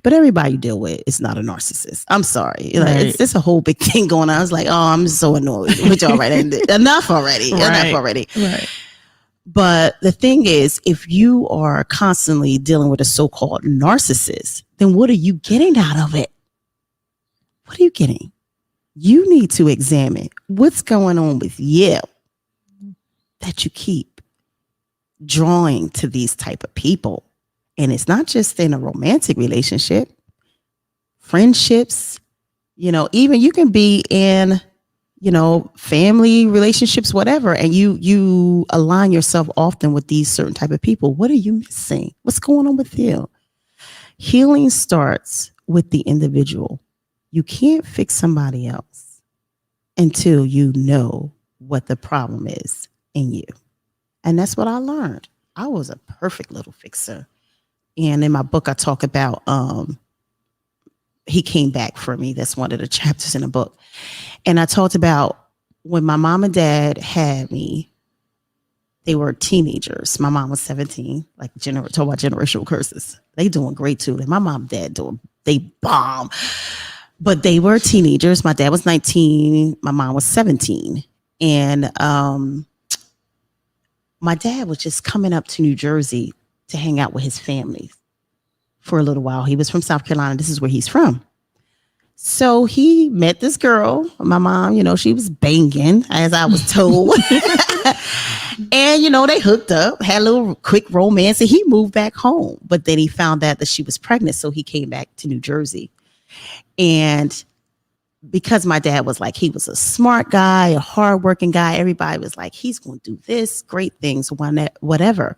But everybody you deal with is not a narcissist. I'm sorry. Right. It's a whole big thing going on. I was like, oh, I'm so annoyed with y'all right. Enough already. Right. Enough already. Right. But the thing is, if you are constantly dealing with a so-called narcissist, then what are you getting out of it? What are you getting? You need to examine what's going on with you that you keep drawing to these type of people. And it's not just in a romantic relationship, friendships, even you can be in, family relationships, whatever. And you align yourself often with these certain type of people. What are you missing? What's going on with you? Healing starts with the individual. You can't fix somebody else until you know what the problem is in you. And that's what I learned. I was a perfect little fixer. And in my book, I talk about he came back for me. That's one of the chapters in the book. And I talked about when my mom and dad had me, they were teenagers. My mom was 17, talk about generational curses. They doing great too. My mom and dad they bomb. But they were teenagers. My dad was 19. My mom was 17. And my dad was just coming up to New Jersey to hang out with his family for a little while. He was from South Carolina. This is where he's from. So he met this girl. My mom, she was banging, as I was told. And, they hooked up, had a little quick romance, and he moved back home. But then he found out that she was pregnant, so he came back to New Jersey. And because my dad was like, he was a smart guy, a hardworking guy, everybody was like, he's going to do this, great things, whatever.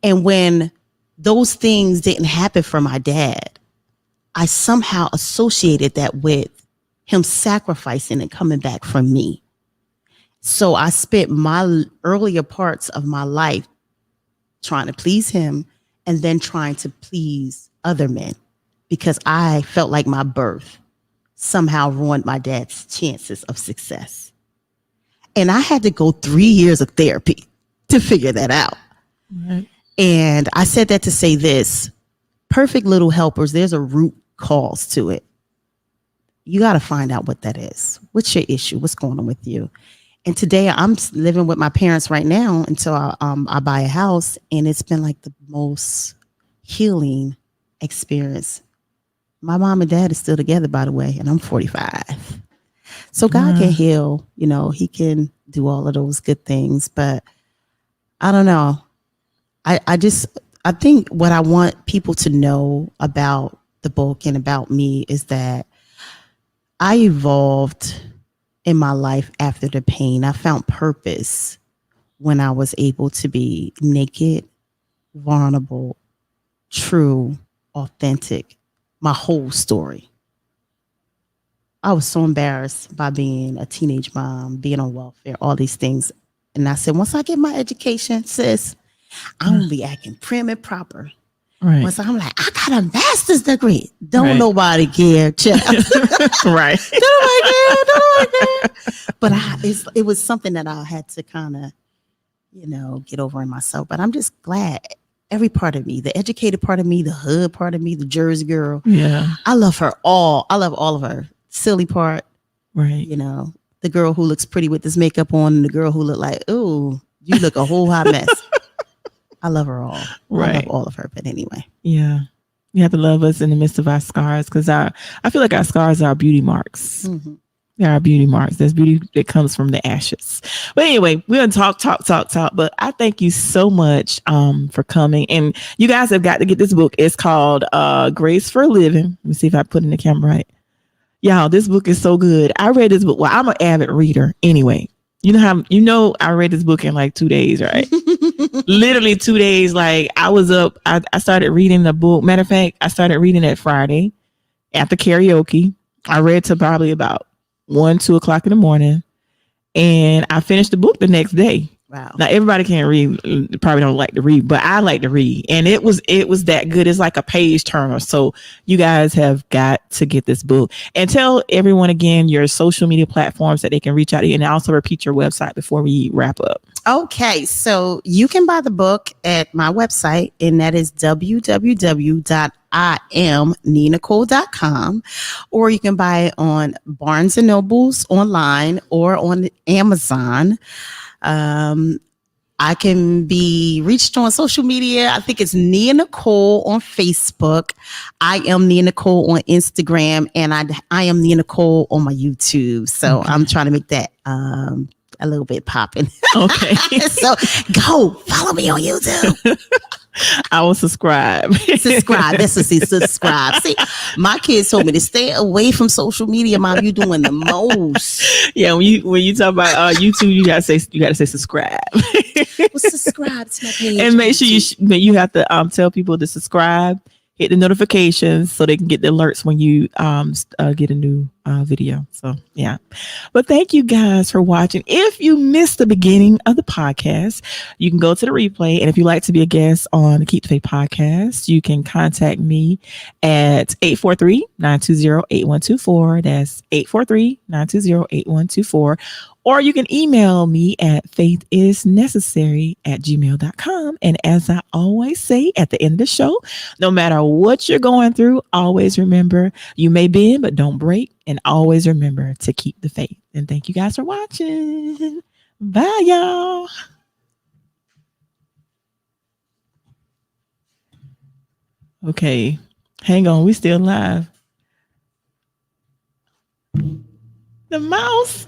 And when those things didn't happen for my dad, I somehow associated that with him sacrificing and coming back from me. So I spent my earlier parts of my life trying to please him and then trying to please other men because I felt like my birth somehow ruined my dad's chances of success. And I had to go 3 years of therapy to figure that out. Right. And I said that to say this: perfect little helpers, there's a root cause to it. You got to find out what that is. What's your issue? What's going on with you? And today I'm living with my parents right now until I buy a house. And it's been like the most healing experience. My mom and dad is still together, by the way, and I'm 45. So God can heal, he can do all of those good things. But I don't know. I think what I want people to know about the book and about me is that I evolved in my life after the pain. I found purpose when I was able to be naked, vulnerable, true, authentic, my whole story. I was so embarrassed by being a teenage mom, being on welfare, all these things. And I said, once I get my education, sis, I'm going to be acting prim and proper. Right. Once I'm like, I got a master's degree. Don't nobody care, child. Right. Don't nobody care. But it was something that I had to kind of, get over in myself. But I'm just glad every part of me, the educated part of me, the hood part of me, the Jersey girl. Yeah. I love her all. I love all of her. Silly part. Right. The girl who looks pretty with this makeup on and the girl who look like, ooh, you look a whole hot mess. I love her all. Right. I love all of her. But anyway. Yeah. You have to love us in the midst of our scars because I feel like our scars are our beauty marks. Mm-hmm. They're our beauty marks. There's beauty that comes from the ashes. But anyway, we're going to talk. But I thank you so much for coming. And you guys have got to get this book. It's called Grace for Living. Let me see if I put in the camera right. Y'all, this book is so good. I read this book. Well, I'm an avid reader anyway. I read this book in like 2 days, right? Literally 2 days. Like I was up, I started reading the book. Matter of fact, I started reading it Friday after karaoke. I read to probably about 1-2 o'clock in the morning. And I finished the book the next day. Wow. Now everybody can't read, probably don't like to read, but I like to read. And it was that good. It's like a page turner. So you guys have got to get this book. And tell everyone again your social media platforms that they can reach out to you, and also repeat your website before we wrap up. Okay, so you can buy the book at my website, and that is www.IamNiNicole.com, or you can buy it on Barnes and Nobles online or on Amazon. I can be reached on social media. I think it's Nia Nicole on Facebook. I am Nia Nicole on Instagram, and I am Nia Nicole on my YouTube. So I'm trying to make that a little bit popping. Okay. So go follow me on YouTube. I will subscribe. Subscribe. Subscribe. See, my kids told me to stay away from social media. Mom, you doing the most. Yeah, when you talk about YouTube, you gotta say subscribe. Well, subscribe to my page. And make sure you have to tell people to subscribe, hit the notifications so they can get the alerts when you get a new video. So yeah. But thank you guys for watching. If you missed the beginning of the podcast, you can go to the replay. And if you'd like to be a guest on the Keep the Faith podcast, you can contact me at 843-920-8124. That's 843-920-8124. Or you can email me at faithisnecessary@gmail.com. And as I always say at the end of the show, no matter what you're going through, always remember you may bend, but don't break. And always remember to keep the faith. And thank you guys for watching. Bye, y'all. Okay. Hang on. We still live. The mouse.